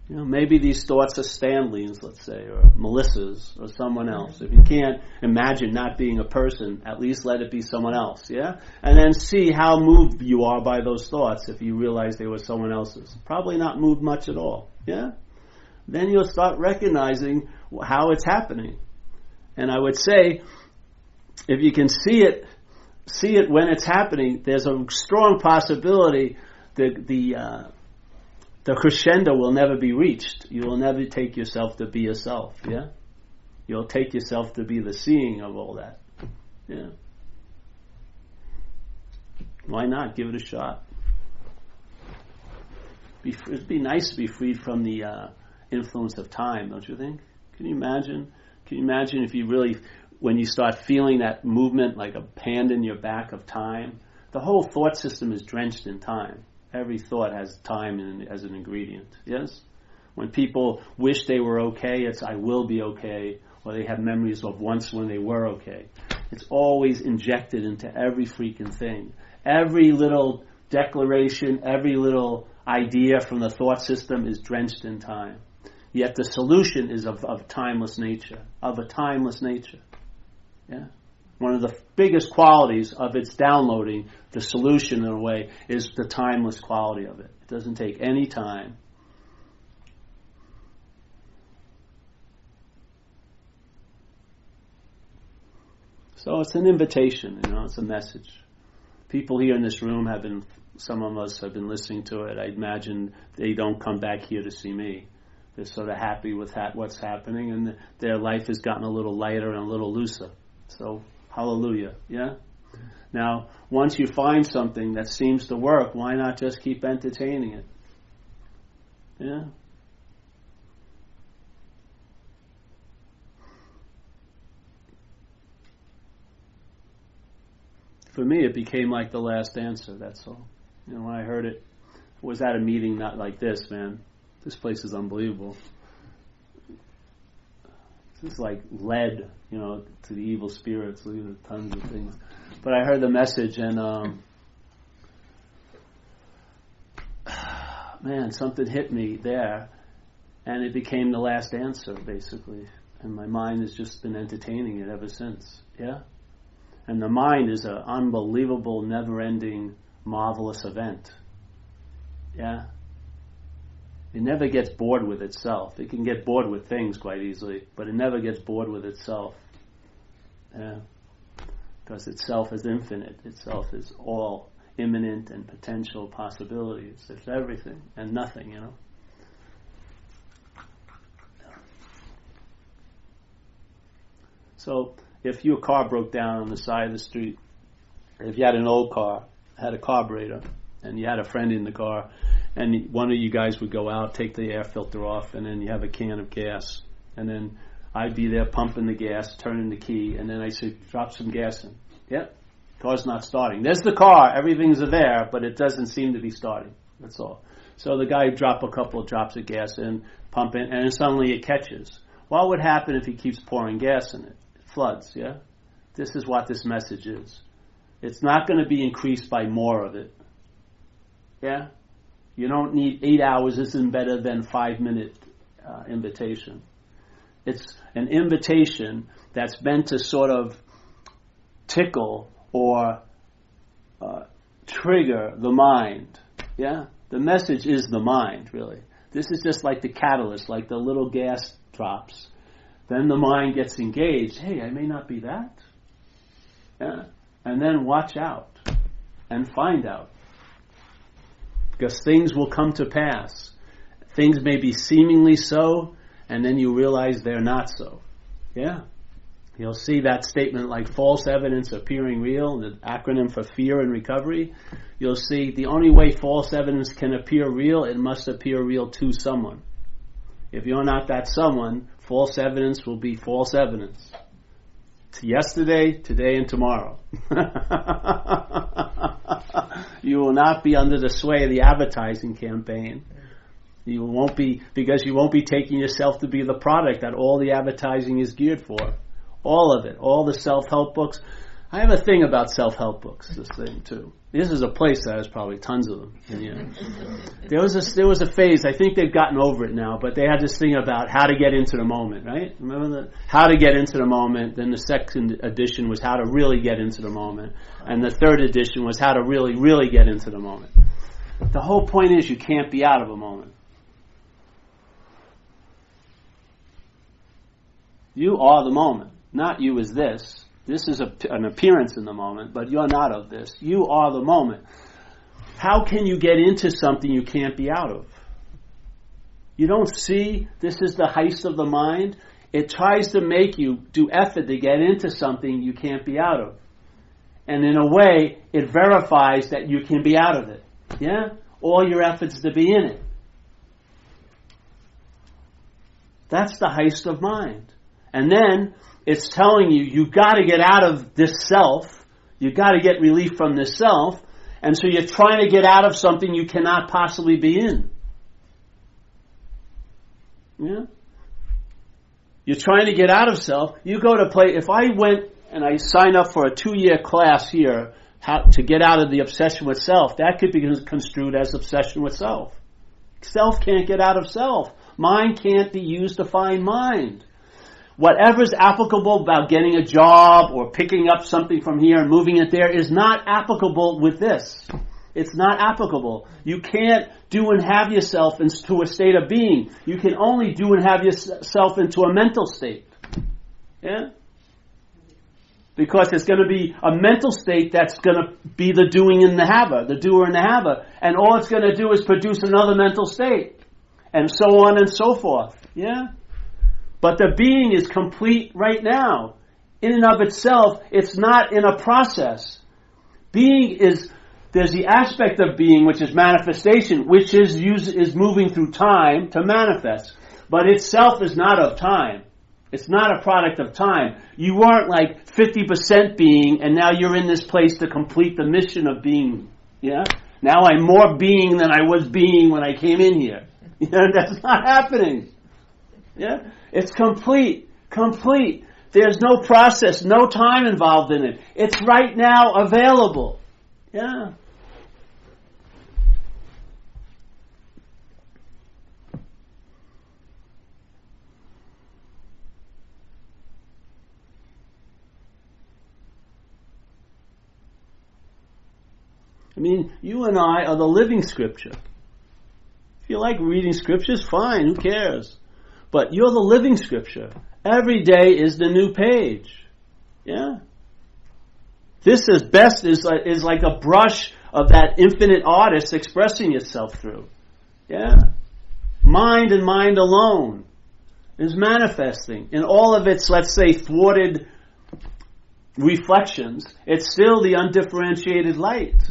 Maybe these thoughts are Stanley's, let's say, or Melissa's, or someone else. If you can't imagine not being a person, at least let it be someone else, yeah? And then see how moved you are by those thoughts if you realize they were someone else's. Probably not moved much at all, yeah? Then you'll start recognizing how it's happening. And I would say, if you can see it when it's happening, there's a strong possibility that the crescendo will never be reached. You will never take yourself to be yourself, yeah? You'll take yourself to be the seeing of all that, yeah? Why not? Give it a shot. It'd be nice to be freed from the influence of time, don't you think? Can you imagine? Can you imagine if you really, when you start feeling that movement like a hand in your back of time, the whole thought system is drenched in time. Every thought has time as an ingredient, yes? When people wish they were okay, it's I will be okay, or they have memories of once when they were okay. It's always injected into every freaking thing. Every little declaration, every little idea from the thought system is drenched in time. Yet the solution is of timeless nature, of a timeless nature. Yeah? One of the biggest qualities of its downloading, the solution in a way, is the timeless quality of it. It doesn't take any time. So it's an invitation, it's a message. People here in this room some of us have been listening to it. I imagine they don't come back here to see me. They're sort of happy with what's happening, and their life has gotten a little lighter and a little looser. So, hallelujah, yeah? Now, once you find something that seems to work, why not just keep entertaining it? Yeah. For me, it became like the last answer, that's all. When I heard it, I was at a meeting not like this, man. This place is unbelievable. This is like lead, to the evil spirits, tons of things. But I heard the message and, man, something hit me there and it became the last answer, basically. And my mind has just been entertaining it ever since, yeah? And the mind is an unbelievable, never-ending, marvelous event. Yeah? It never gets bored with itself. It can get bored with things quite easily, but it never gets bored with itself. Yeah? Because itself is infinite. Itself is all imminent and potential possibilities. It's everything and nothing, So, if your car broke down on the side of the street, if you had an old car, had a carburetor, and you had a friend in the car, and one of you guys would go out, take the air filter off, and then you have a can of gas, and then I'd be there pumping the gas, turning the key, and then I say, drop some gas in. Yep, car's not starting. There's the car, everything's there, but it doesn't seem to be starting. That's all. So the guy would drop a couple of drops of gas in, pump in, and then suddenly it catches. What would happen if he keeps pouring gas in it? Floods, yeah? This is what this message is. It's not going to be increased by more of it. Yeah? You don't need 8 hours. This isn't better than 5-minute invitation. It's an invitation that's meant to sort of tickle or trigger the mind. Yeah? The message is the mind, really. This is just like the catalyst, like the little gas drops. Then the mind gets engaged. Hey, I may not be that. Yeah. And then watch out and find out. Because things will come to pass. Things may be seemingly so, and then you realize they're not so. Yeah. You'll see that statement like false evidence appearing real, the acronym for fear and recovery. You'll see the only way false evidence can appear real, it must appear real to someone. If you're not that someone, false evidence will be false evidence. It's yesterday, today, and tomorrow. You will not be under the sway of the advertising campaign. You won't be, because you won't be taking yourself to be the product that all the advertising is geared for. All of it. All the self-help books. I have a thing about self-help books, this thing too. This is a place that has probably tons of them. There was a phase, I think they've gotten over it now, but they had this thing about how to get into the moment, right? Remember how to get into the moment. Then the second edition was how to really get into the moment. And the third edition was how to really, really get into the moment. The whole point is you can't be out of a moment. You are the moment. Not you as this. This is an appearance in the moment, but you're not of this. You are the moment. How can you get into something you can't be out of? You don't see this is the heist of the mind? It tries to make you do effort to get into something you can't be out of. And in a way, it verifies that you can be out of it. Yeah? All your efforts to be in it. That's the heist of mind. And then it's telling you, you've got to get out of this self. You've got to get relief from this self. And so you're trying to get out of something you cannot possibly be in. Yeah? You're trying to get out of self. You go to play. If I went and I signed up for a 2-year class here, how to get out of the obsession with self, that could be construed as obsession with self. Self can't get out of self. Mind can't be used to find mind. Whatever's applicable about getting a job or picking up something from here and moving it there is not applicable with this. It's not applicable. You can't do and have yourself into a state of being. You can only do and have yourself into a mental state. Yeah? Because it's going to be a mental state that's going to be the doing in the haver, the doer in the haver. And all it's going to do is produce another mental state. And so on and so forth. Yeah? But the being is complete right now. In and of itself, it's not in a process. there's the aspect of being which is manifestation, which is moving through time to manifest. But itself is not of time. It's not a product of time. You weren't like 50% being, and now you're in this place to complete the mission of being. Yeah? Now I'm more being than I was being when I came in here. You know, that's not happening. Yeah? It's complete. Complete. There's no process, no time involved in it. It's right now available. Yeah. I mean, you and I are the living scripture. If you like reading scriptures, fine, who cares? But you're the living scripture. Every day is the new page. Yeah? This is like a brush of that infinite artist expressing itself through. Yeah? Mind and mind alone is manifesting. In all of its, let's say, thwarted reflections, it's still the undifferentiated light.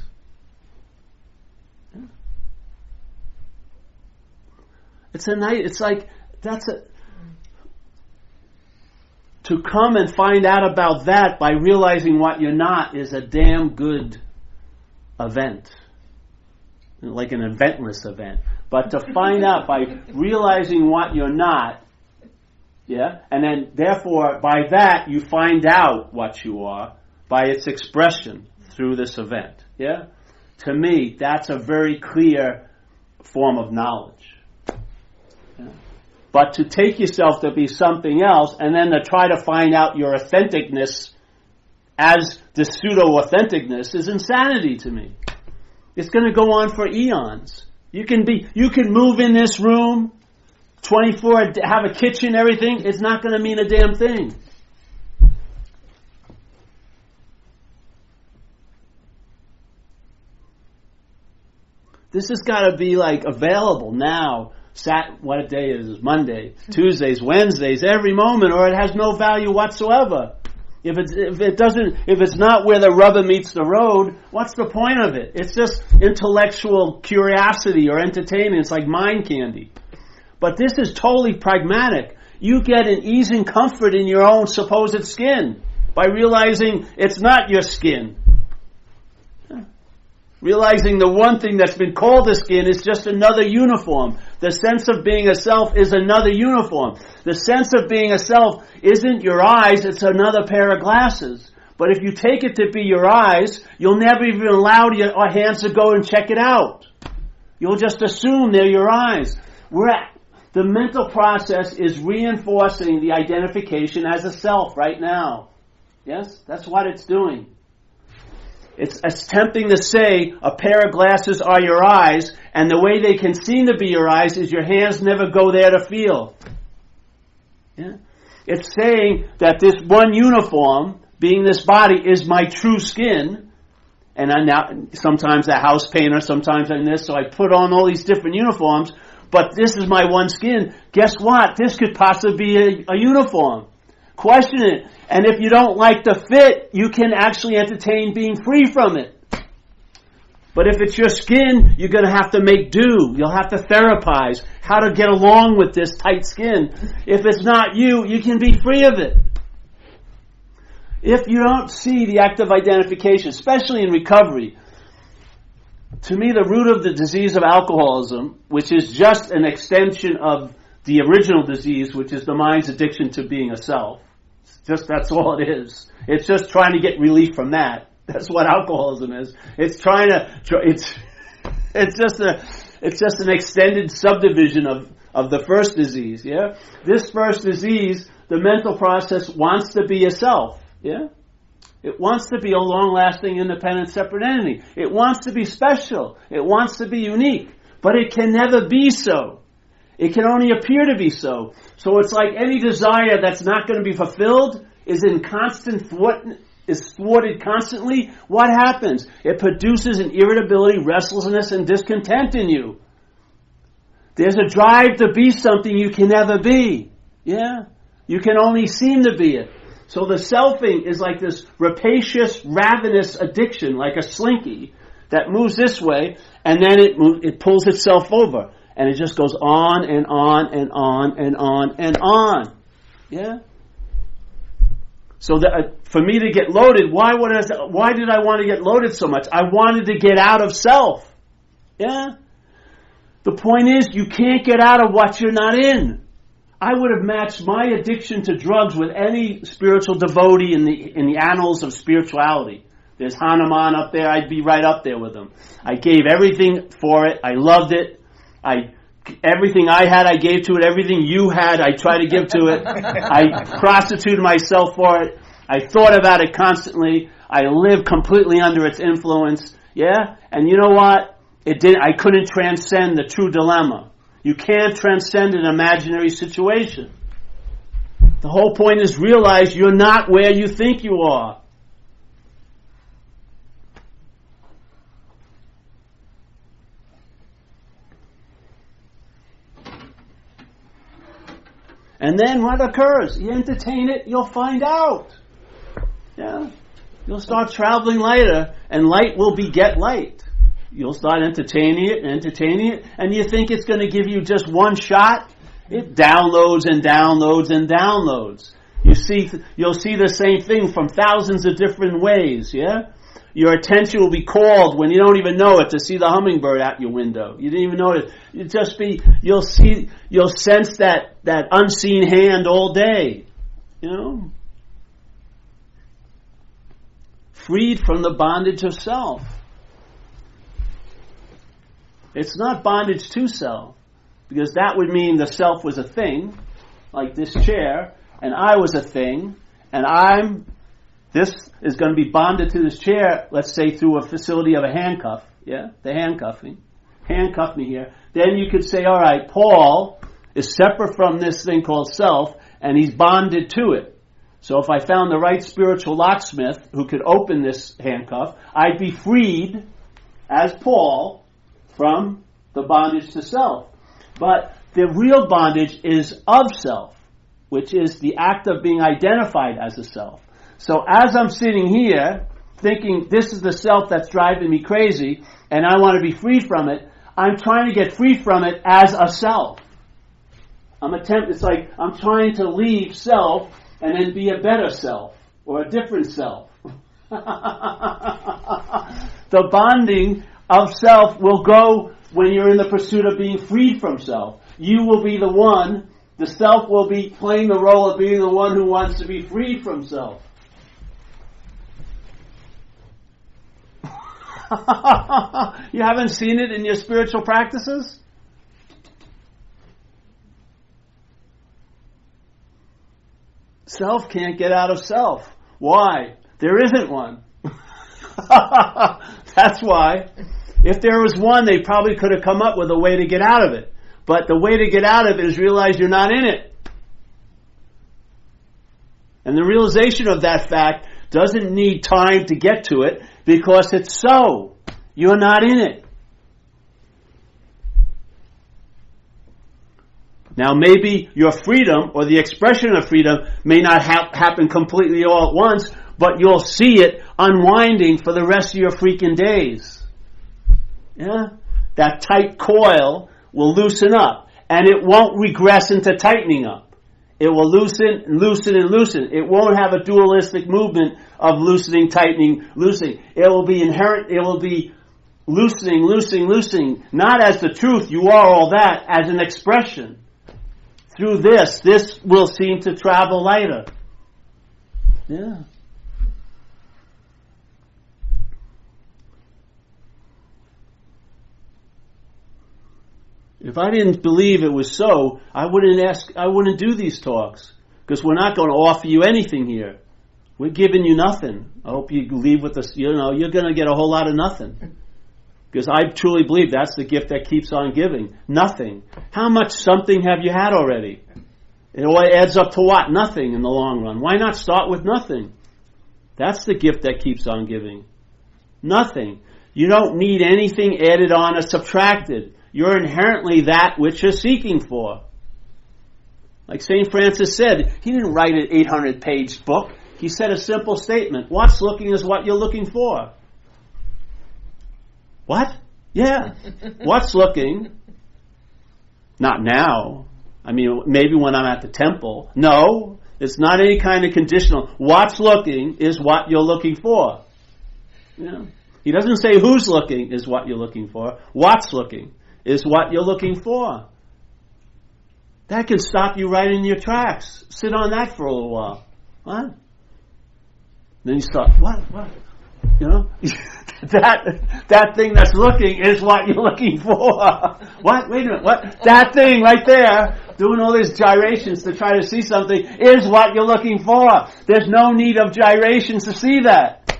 To come and find out about that by realizing what you're not is a damn good event. Like an eventless event. But to find out by realizing what you're not, yeah, and then therefore by that you find out what you are by its expression through this event. Yeah? To me, that's a very clear form of knowledge. Yeah. But to take yourself to be something else and then to try to find out your authenticness as the pseudo-authenticness is insanity to me. It's going to go on for eons. You can move in this room 24, have a kitchen, everything. It's not going to mean a damn thing. This has got to be like available now. What day is it? Monday, Tuesdays, Wednesdays, every moment, or it has no value whatsoever. If it's not where the rubber meets the road, what's the point of it? It's just intellectual curiosity or entertainment. It's like mind candy. But this is totally pragmatic. You get an ease and comfort in your own supposed skin by realizing it's not your skin. Realizing the one thing that's been called a skin is just another uniform. The sense of being a self is another uniform. The sense of being a self isn't your eyes, it's another pair of glasses. But if you take it to be your eyes, you'll never even allow your hands to go and check it out. You'll just assume they're your eyes. The mental process is reinforcing the identification as a self right now. Yes? That's what it's doing. It's tempting to say a pair of glasses are your eyes, and the way they can seem to be your eyes is your hands never go there to feel. Yeah? It's saying that this one uniform, being this body, is my true skin, and I'm now sometimes a house painter, sometimes I'm this, so I put on all these different uniforms, but this is my one skin. Guess what? This could possibly be a uniform. Question it. And if you don't like the fit, you can actually entertain being free from it. But if it's your skin, you're going to have to make do. You'll have to therapize how to get along with this tight skin. If it's not you, you can be free of it. If you don't see the act of identification, especially in recovery, to me the root of the disease of alcoholism, which is just an extension of the original disease, which is the mind's addiction to being a self. That's all it is. It's just trying to get relief from that. That's what alcoholism is. It's just an extended subdivision of the first disease. Yeah, this first disease, the mental process wants to be a self. Yeah, it wants to be a long-lasting, independent, separate entity. It wants to be special. It wants to be unique, but it can never be so. It can only appear to be so. So it's like any desire that's not going to be fulfilled is in constant is thwarted constantly. What happens? It produces an irritability, restlessness, and discontent in you. There's a drive to be something you can never be. Yeah? You can only seem to be it. So the selfing is like this rapacious, ravenous addiction, like a slinky that moves this way, and then it pulls itself over, and it just goes on and on and on and on and on. Yeah. So for me to get loaded, why did I want to get loaded so much? I wanted to get out of self. Yeah. The point is, you can't get out of what you're not in. I would have matched my addiction to drugs with any spiritual devotee in the annals of spirituality. There's Hanuman up there. I'd be right up there with him. I gave everything for it. I loved it. Everything I had, I gave to it. Everything you had, I tried to give to it. I prostituted myself for it. I thought about it constantly. I lived completely under its influence. Yeah? And you know what? I couldn't transcend the true dilemma. You can't transcend an imaginary situation. The whole point is realize you're not where you think you are. And then what occurs? You entertain it, you'll find out. Yeah. You'll start traveling lighter, and light will beget light. You'll start entertaining it, and you think it's going to give you just one shot. It downloads and downloads and downloads. You'll see the same thing from thousands of different ways, yeah? Your attention will be called when you don't even know it to see the hummingbird out your window. You didn't even know it. You'll sense that unseen hand all day. You know? Freed from the bondage of self. It's not bondage to self, because that would mean the self was a thing, like this chair, and I was a thing, and this is going to be bonded to this chair, let's say through a facility of a handcuff, yeah, the handcuffing. Handcuff me here. Then you could say, all right, Paul is separate from this thing called self, and he's bonded to it. So if I found the right spiritual locksmith who could open this handcuff, I'd be freed as Paul from the bondage to self. But the real bondage is of self, which is the act of being identified as a self. So as I'm sitting here thinking this is the self that's driving me crazy and I want to be freed from it, I'm trying to get free from it as a self. It's like I'm trying to leave self and then be a better self or a different self. The bonding of self will go when you're in the pursuit of being freed from self. You will be the one, the self will be playing the role of being the one who wants to be freed from self. You haven't seen it in your spiritual practices? Self can't get out of self. Why? There isn't one. That's why. If there was one, they probably could have come up with a way to get out of it. But the way to get out of it is realize you're not in it. And the realization of that fact doesn't need time to get to it because it's so. You're not in it. Now maybe your freedom or the expression of freedom may not happen completely all at once, but you'll see it unwinding for the rest of your freaking days. Yeah? That tight coil will loosen up, and it won't regress into tightening up. It will loosen, loosen, and loosen. It won't have a dualistic movement of loosening, tightening, loosening. It will be inherent, it will be loosening, loosening, loosening, not as the truth, you are all that, as an expression. Through this will seem to travel lighter. Yeah. If I didn't believe it was so, I wouldn't do these talks. Because we're not going to offer you anything here. We're giving you nothing. I hope you leave with us, you're going to get a whole lot of nothing. Because I truly believe that's the gift that keeps on giving. Nothing. How much something have you had already? It all adds up to what? Nothing in the long run. Why not start with nothing? That's the gift that keeps on giving. Nothing. You don't need anything added on or subtracted. You're inherently that which you're seeking for. Like St. Francis said, he didn't write an 800-page book. He said a simple statement. What's looking is what you're looking for. What? Yeah. What's looking? Not now. I mean, maybe when I'm at the temple. No, it's not any kind of conditional. What's looking is what you're looking for. Yeah. He doesn't say who's looking is what you're looking for. What's looking is what you're looking for. That can stop you right in your tracks. Sit on that for a little while. What? Then you start, what? You know? that thing that's looking is what you're looking for. What? Wait a minute. What? That thing right there, doing all these gyrations to try to see something, is what you're looking for. There's no need of gyrations to see that.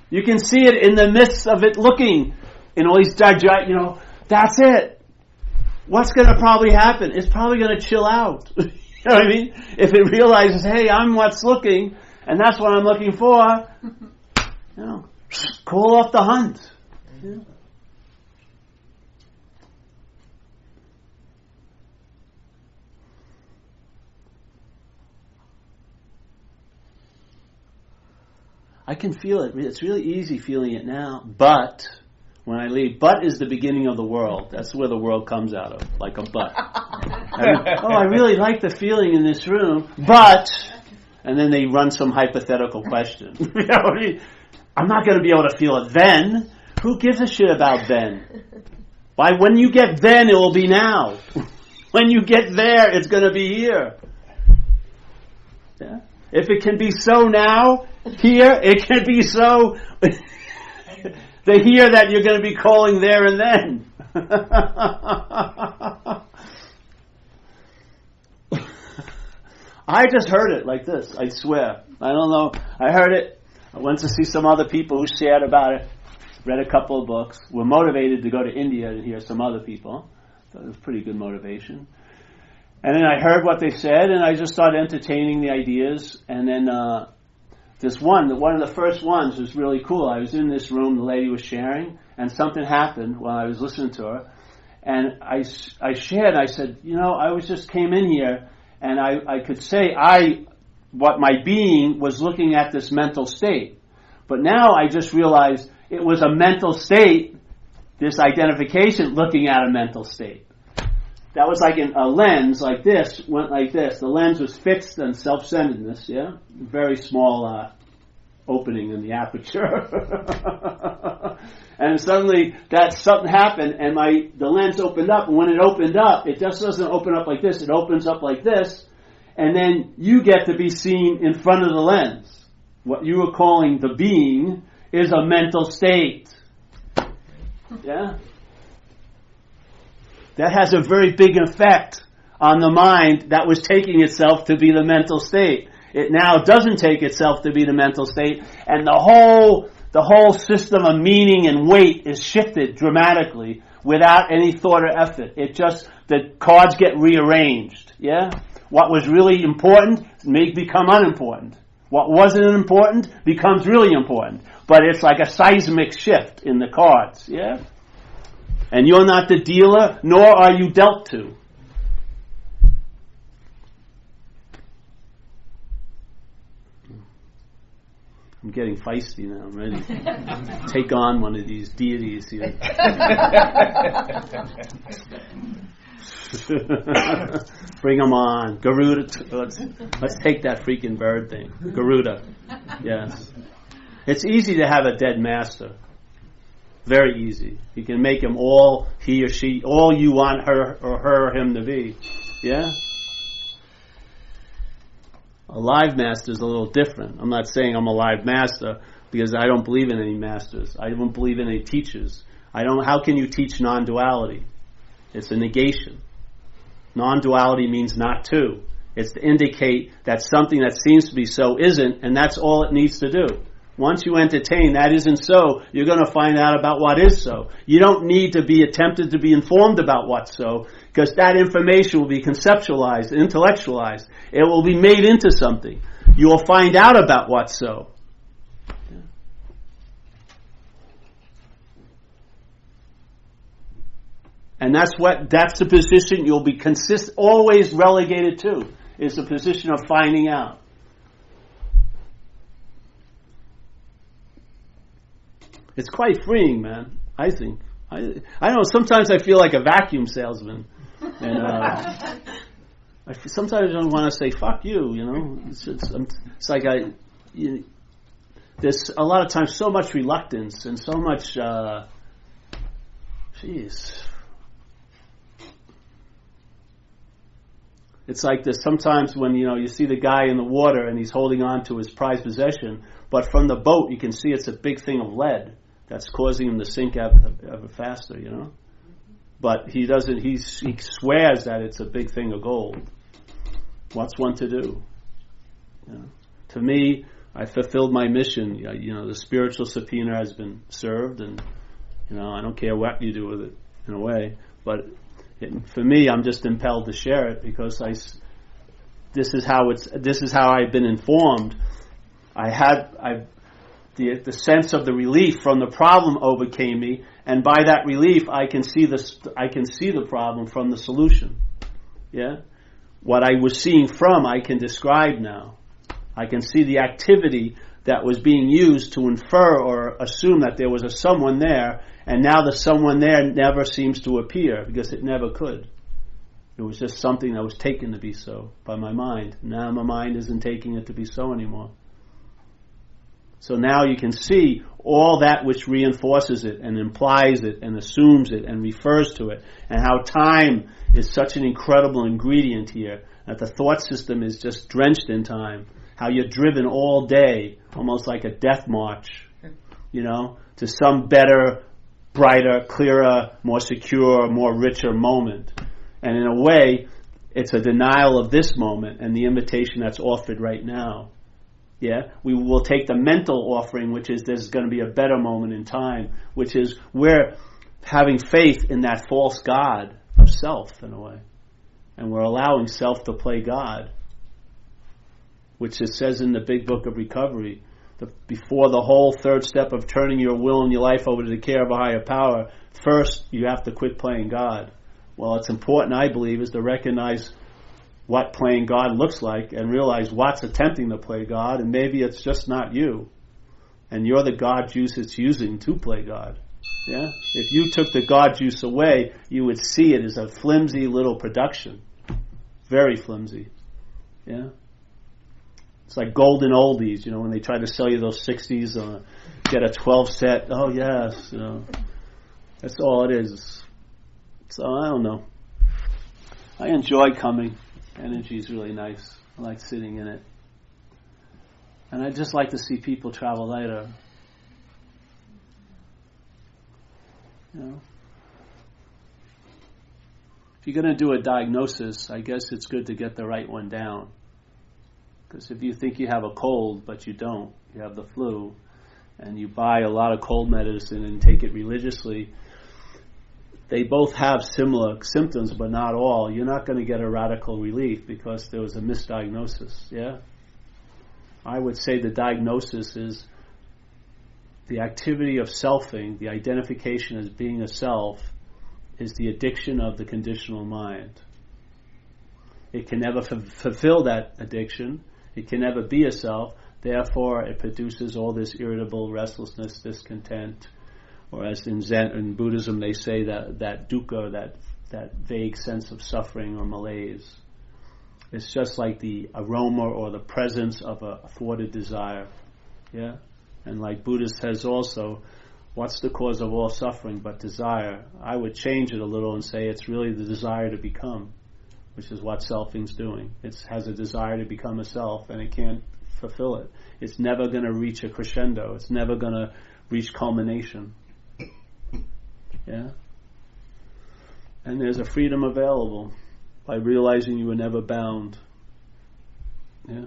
You can see it in the midst of it looking. In all these that's it. What's going to probably happen? It's probably going to chill out. You know what I mean? If it realizes, hey, I'm what's looking, and that's what I'm looking for, call off the hunt. Yeah. I can feel it. It's really easy feeling it now, but when I leave, but is the beginning of the world. That's where the world comes out of, like a but. I really like the feeling in this room, but, and then they run some hypothetical question. You know what I mean? I'm not going to be able to feel it then. Who gives a shit about then? Why? When you get then, it will be now. When you get there, it's going to be here. Yeah? If it can be so now, here, it can be so the here that you're going to be calling there and then. I just heard it like this, I swear. I don't know. I heard it. I went to see some other people who shared about it, read a couple of books, were motivated to go to India to hear some other people. So it was pretty good motivation. And then I heard what they said, and I just started entertaining the ideas. And then this one of the first ones was really cool. I was in this room, the lady was sharing, and something happened while I was listening to her. And I shared, I said, I just came in here, and I could say what my being was looking at this mental state. But now I just realized it was a mental state, this identification looking at a mental state. That was like a lens like this, went like this. The lens was fixed on self-centeredness, yeah? Very small opening in the aperture. And suddenly something happened and the lens opened up, and when it opened up, it just doesn't open up like this, it opens up like this, and then you get to be seen in front of the lens. What you were calling the being is a mental state. Yeah? That has a very big effect on the mind that was taking itself to be the mental state. It now doesn't take itself to be the mental state, and the whole system of meaning and weight is shifted dramatically without any thought or effort. The cards get rearranged. Yeah? What was really important may become unimportant. What wasn't important becomes really important. But it's like a seismic shift in the cards. Yeah? And you're not the dealer, nor are you dealt to. I'm getting feisty now. I'm ready to take on one of these deities here. Bring them on. Garuda. Let's take that freaking bird thing. Garuda. Yes. It's easy to have a dead master. Very easy. You can make him all he or she, all you want her or him to be. Yeah? A live master is a little different. I'm not saying I'm a live master because I don't believe in any masters. I don't believe in any teachers. How can you teach non-duality? It's a negation. Non-duality means not to. It's to indicate that something that seems to be so isn't, and that's all it needs to do. Once you entertain that isn't so, you're going to find out about what is so. You don't need to be attempted to be informed about what's so, because that information will be conceptualized, intellectualized. It will be made into something. You will find out about what's so. And that's the position you'll be always relegated to, is the position of finding out. It's quite freeing, man, I think. I know, sometimes I feel like a vacuum salesman. And sometimes I don't want to say, fuck you, you know. It's like there's a lot of times so much reluctance and so much, It's like this sometimes when, you see the guy in the water and he's holding on to his prized possession, but from the boat you can see it's a big thing of lead that's causing him to sink ever faster, But he swears that it's a big thing of gold. What's one to do? To me, I fulfilled my mission. The spiritual subpoena has been served, and I don't care what you do with it in a way, but for me, I'm just impelled to share it because this is how I've been informed. The sense of the relief from the problem overcame me, and by that relief, I can see the problem from the solution. Yeah, what I was seeing I can describe now. I can see the activity that was being used to infer or assume that there was a someone there, and now the someone there never seems to appear because it never could. It was just something that was taken to be so by my mind. Now my mind isn't taking it to be so anymore. So now you can see all that which reinforces it and implies it and assumes it and refers to it, and how time is such an incredible ingredient here, that the thought system is just drenched in time. How you're driven all day, almost like a death march, to some better, brighter, clearer, more secure, more richer moment. And in a way, it's a denial of this moment and the invitation that's offered right now. Yeah, we will take the mental offering, which is there's going to be a better moment in time, which is we're having faith in that false God of self in a way. And we're allowing self to play God, which it says in the Big Book of Recovery, before the whole third step of turning your will and your life over to the care of a higher power, first you have to quit playing God. Well, it's important, I believe, is to recognize what playing God looks like and realize what's attempting to play God, and maybe it's just not you. And you're the God juice it's using to play God. Yeah? If you took the God juice away, you would see it as a flimsy little production. Very flimsy. Yeah? It's like golden oldies, when they try to sell you those 60s, get a 12 set. Oh, yes, That's all it is. So, I don't know. I enjoy coming. Energy is really nice. I like sitting in it. And I just like to see people travel lighter. If you're going to do a diagnosis, I guess it's good to get the right one down. Because if you think you have a cold, but you don't, you have the flu, and you buy a lot of cold medicine and take it religiously, they both have similar symptoms, but not all. You're not going to get a radical relief because there was a misdiagnosis, yeah? I would say the diagnosis is the activity of selfing, the identification as being a self, is the addiction of the conditional mind. It can never fulfill that addiction. It can never be a self. Therefore, it produces all this irritable restlessness, discontent, or as in Zen and Buddhism they say that dukkha, that vague sense of suffering or malaise. It's just like the aroma or the presence of a thwarted desire. Yeah? And like Buddha says also, what's the cause of all suffering but desire? I would change it a little and say it's really the desire to become, which is what selfing's doing. It has a desire to become a self, and it can't fulfill it. It's never going to reach a crescendo. It's never going to reach culmination. Yeah? And there's a freedom available by realizing you were never bound. Yeah?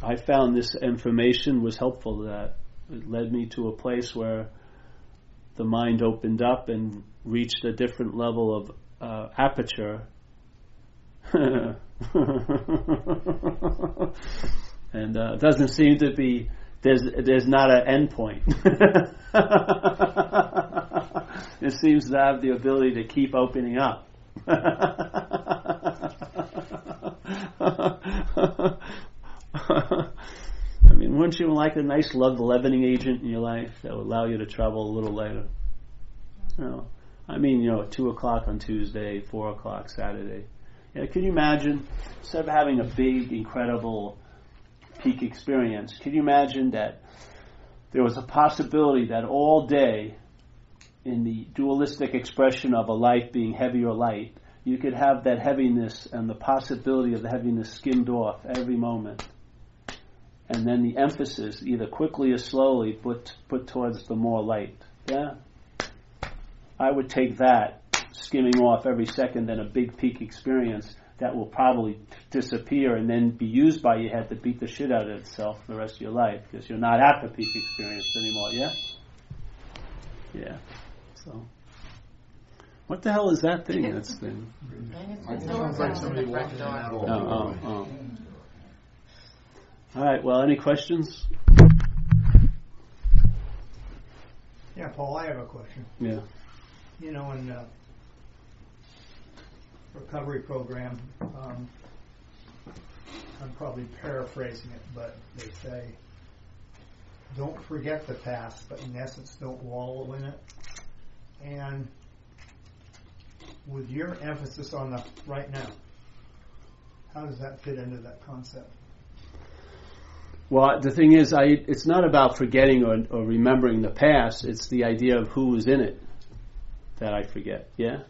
I found this information was helpful to that. It led me to a place where the mind opened up and reached a different level of aperture. And it doesn't seem to be, there's not an end point. it seems to have the ability to keep opening up. I mean, wouldn't you like a nice leavening agent in your life that would allow you to travel a little later? You know, I mean, 2 o'clock on Tuesday, 4 o'clock Saturday. Can you imagine, instead of having a big, incredible peak experience, can you imagine that there was a possibility that all day, in the dualistic expression of a life being heavy or light, you could have that heaviness and the possibility of the heaviness skimmed off every moment. And then the emphasis, either quickly or slowly, put towards the more light. Yeah? I would take that, skimming off every second, than a big peak experience that will probably disappear and then be used by your head to beat the shit out of itself for the rest of your life, because you're not at the peak experience anymore, yeah? Yeah. So, what the hell is that thing? That's thing. It sounds like somebody walking in that hall. Oh. All right. Well, any questions? Yeah, Paul, I have a question. Yeah. In the recovery program, I'm probably paraphrasing it, but they say, don't forget the past, but in essence, don't wallow in it. And with your emphasis on the right now, how does that fit into that concept? Well, the thing is, it's not about forgetting or remembering the past. It's the idea of who was in it that I forget. Yeah?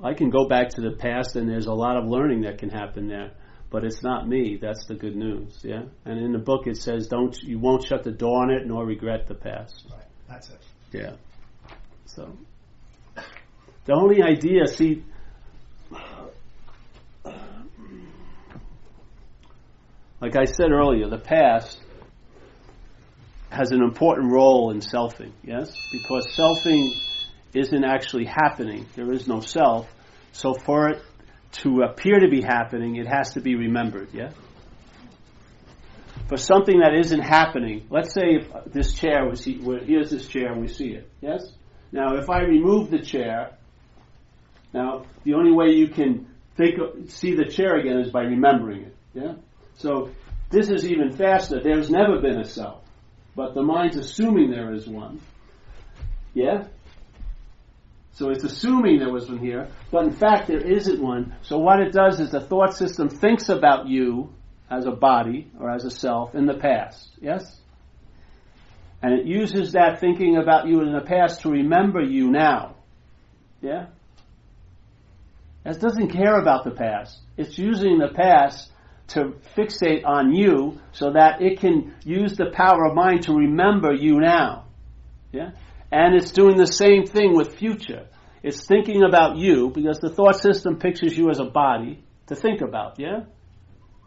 I can go back to the past, and there's a lot of learning that can happen there. But it's not me. That's the good news. Yeah? And in the book it says, you won't shut the door on it nor regret the past. Right. That's it. Yeah. So, the only idea, see, like I said earlier, the past has an important role in selfing, yes? Because selfing isn't actually happening. There is no self. So for it to appear to be happening, it has to be remembered, yeah? For something that isn't happening, let's say if this chair here's this chair and we see it, yes? Now, if I remove the chair, now the only way you can see the chair again is by remembering it, yeah? So this is even faster. There's never been a self, but the mind's assuming there is one, yeah? So it's assuming there was one here, but in fact there isn't one. So what it does is the thought system thinks about you as a body or as a self in the past, yes? And it uses that thinking about you in the past to remember you now, yeah? It doesn't care about the past. It's using the past to fixate on you so that it can use the power of mind to remember you now, yeah? And it's doing the same thing with future. It's thinking about you because the thought system pictures you as a body to think about, yeah?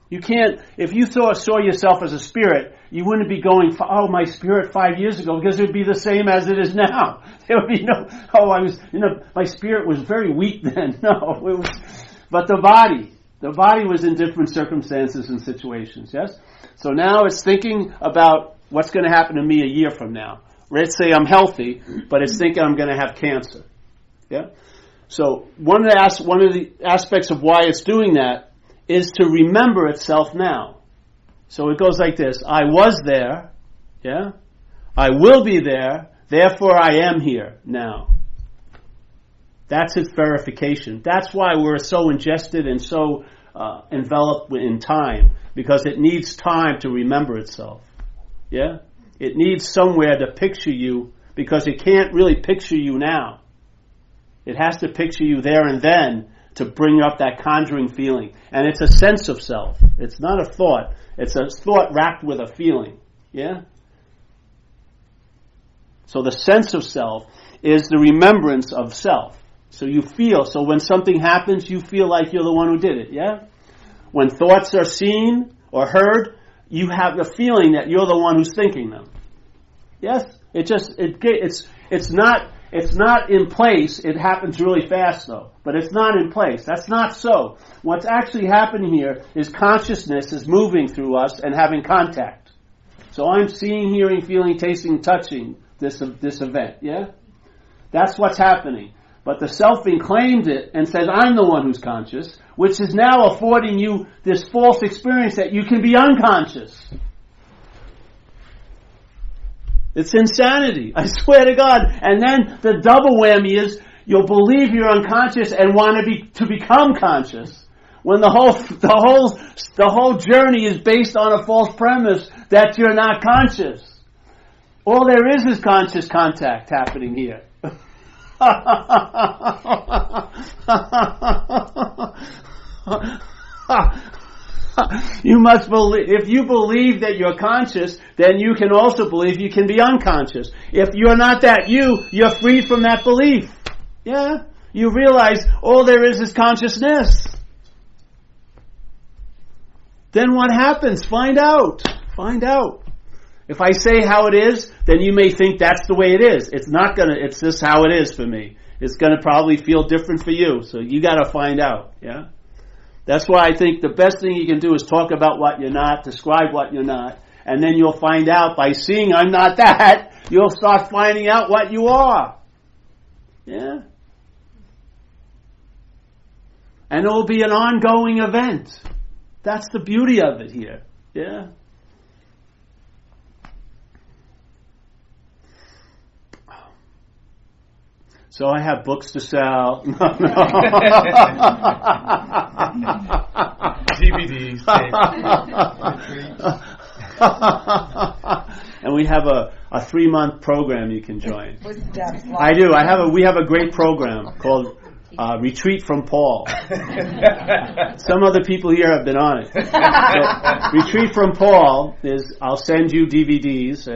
You can't, if you saw yourself as a spirit, you wouldn't be going, my spirit 5 years ago, because it would be the same as it is now. There would be no, my spirit was very weak then. No, it was, but the body was in different circumstances and situations, yes? So now it's thinking about what's going to happen to me a year from now. Let's say I'm healthy, but it's thinking I'm going to have cancer, yeah? So one of the aspects of why it's doing that is to remember itself now. So it goes like this: I was there, yeah? I will be there, therefore I am here now. That's its verification. That's why we're so ingested and so enveloped in time, because it needs time to remember itself, yeah? It needs somewhere to picture you, because it can't really picture you now. It has to picture you there and then to bring up that conjuring feeling. And it's a sense of self. It's not a thought. It's a thought wrapped with a feeling. Yeah? So the sense of self is the remembrance of self. So you feel, so when something happens, you feel like you're the one who did it. Yeah? When thoughts are seen or heard, you have the feeling that you're the one who's thinking them. Yes? It's not in place. It happens really fast though. But it's not in place. That's not so. What's actually happening here is consciousness is moving through us and having contact. So I'm seeing, hearing, feeling, tasting, touching this event. Yeah, that's what's happening. But the selfing claims it and says, I'm the one who's conscious, which is now affording you this false experience that you can be unconscious. It's insanity, I swear to God. And then the double whammy is you'll believe you're unconscious and want to become conscious, when the whole journey is based on a false premise that you're not conscious. All there is conscious contact happening here. You must believe. If you believe that you're conscious, then you can also believe you can be unconscious. If you're not that you're free from that belief. Yeah? You realize all there is consciousness. Then what happens? Find out. Find out. If I say how it is, then you may think that's the way it is. It's just how it is for me. It's gonna probably feel different for you. So you gotta find out, yeah? That's why I think the best thing you can do is talk about what you're not, describe what you're not, and then you'll find out by seeing I'm not that, you'll start finding out what you are. Yeah? And it will be an ongoing event. That's the beauty of it here. Yeah? So I have books to sell. DVDs. And we have a 3-month program you can join. I do. We have a great program called Retreat from Paul. Some other people here have been on it. So, Retreat from Paul is I'll send you DVDs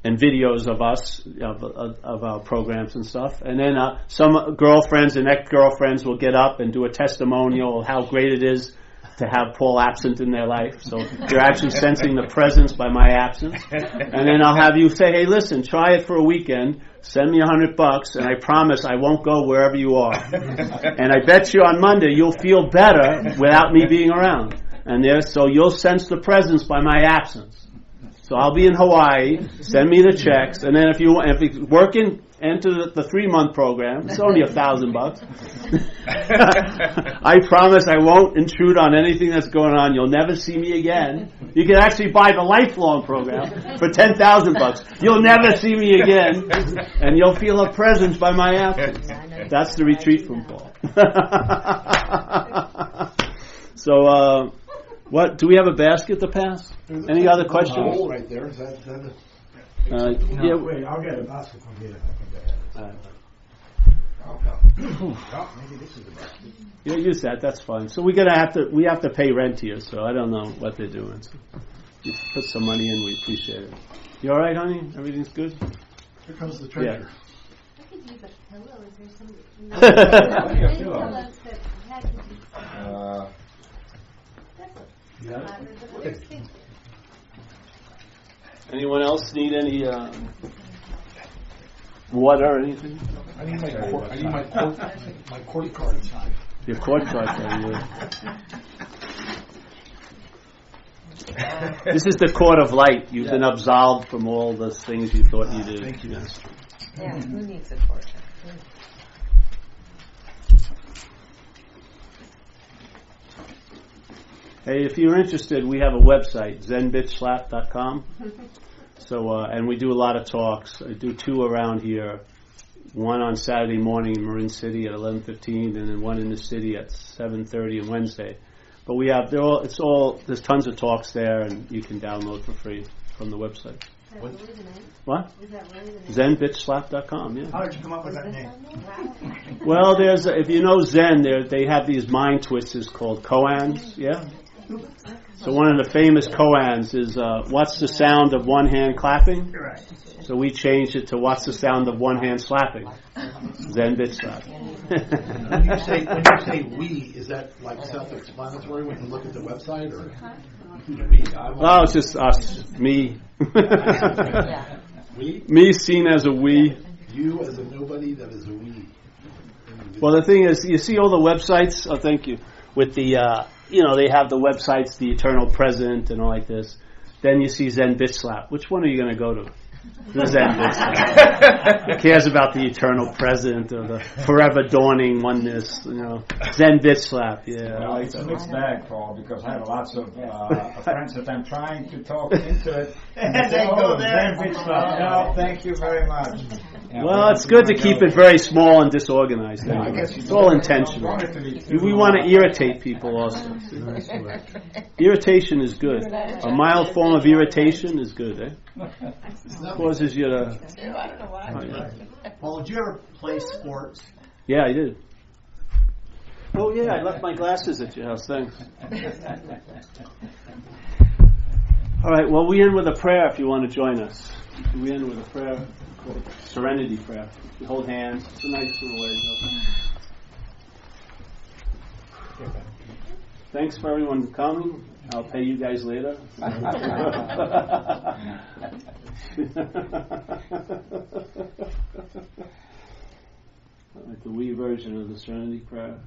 and videos of us, of our programs and stuff. And then some girlfriends and ex-girlfriends will get up and do a testimonial of how great it is to have Paul absent in their life. So you're actually sensing the presence by my absence. And then I'll have you say, hey, listen, try it for a weekend. Send me $100 and I promise I won't go wherever you are. And I bet you on Monday you'll feel better without me being around. So you'll sense the presence by my absence. So I'll be in Hawaii, send me the checks, and then if you working, enter the 3-month program. It's only $1,000. I promise I won't intrude on anything that's going on. You'll never see me again. You can actually buy the lifelong program for $10,000. You'll never see me again, and you'll feel a presence by my absence. That's the retreat from Paul. So, what do we have a basket to pass? Any other questions? Right there. Is that yeah. Wait, I'll get a basket from here. Maybe this is the basket. Yeah, use that. That's fine. So we have to pay rent here. So I don't know what they're doing. So you put some money in. We appreciate it. You all right, honey? Everything's good? Here comes the treasure. I could use a pillow. Is there some pillows that had to be? Anyone else need any water or anything? I need my court cards. Your court cards are you. This is the court of light. You've been absolved from all the things you thought you did. Thank you. Yes. Yeah, who needs a court card? Hey, if you're interested, we have a website, zenbitchslap.com. So, and we do a lot of talks. I do 2 around here. One on Saturday morning in Marin City at 11:15, and then one in the city at 7:30 on Wednesday. But we have there's tons of talks there, and you can download for free from the website. What? Is that really the name? zenbitchslap.com. Yeah. How did you come up with that name? Well, if you know Zen, they have these mind twisters called koans. Yeah. So one of the famous koans is what's the sound of one hand clapping? Right. So we changed it to what's the sound of one hand slapping? Zen bitch slap. When you say we, is that like self-explanatory when you look at the website, or? Oh, it's just us, me. We? Me seen as a we. You as a nobody that is a we. Well, the thing is, you see all the websites. Oh, thank you. With the they have the websites, the Eternal Present and all like this. Then you see Zen Bitch Slap. Which one are you going to go to? The Zen Who cares about the eternal present or the forever dawning oneness? Zen bitch slap. Yeah. Well, it's a mixed bag, Paul, because I have lots of friends that I'm trying to talk into it. And they go there. Zen bitch slap. No, thank you very much. Yeah, Well, it's good to keep it very small and disorganized. Yeah, I guess It's all intentional. We want to irritate people also. Irritation is good. A mild form of irritation is good, eh? Causes you to... I don't know why. Oh, yeah. Paul, did you ever play sports? Yeah, I did. Oh, yeah, I left my glasses at your house. Thanks. All right, well, we end with a prayer if you want to join us. We end with a prayer called Serenity Prayer. We hold hands. It's a nice little way. Thanks for everyone coming. I'll pay you guys later. Like the we version of the Serenity Prayer.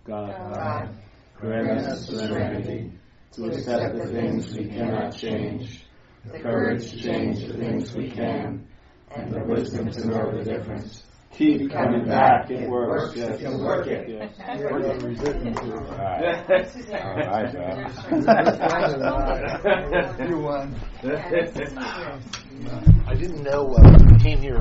God, grant us serenity to accept the things we cannot change, the courage to change the things we can, and the wisdom to know the difference. Keep coming back. It works. Yes. Work it. Yes. I didn't know came here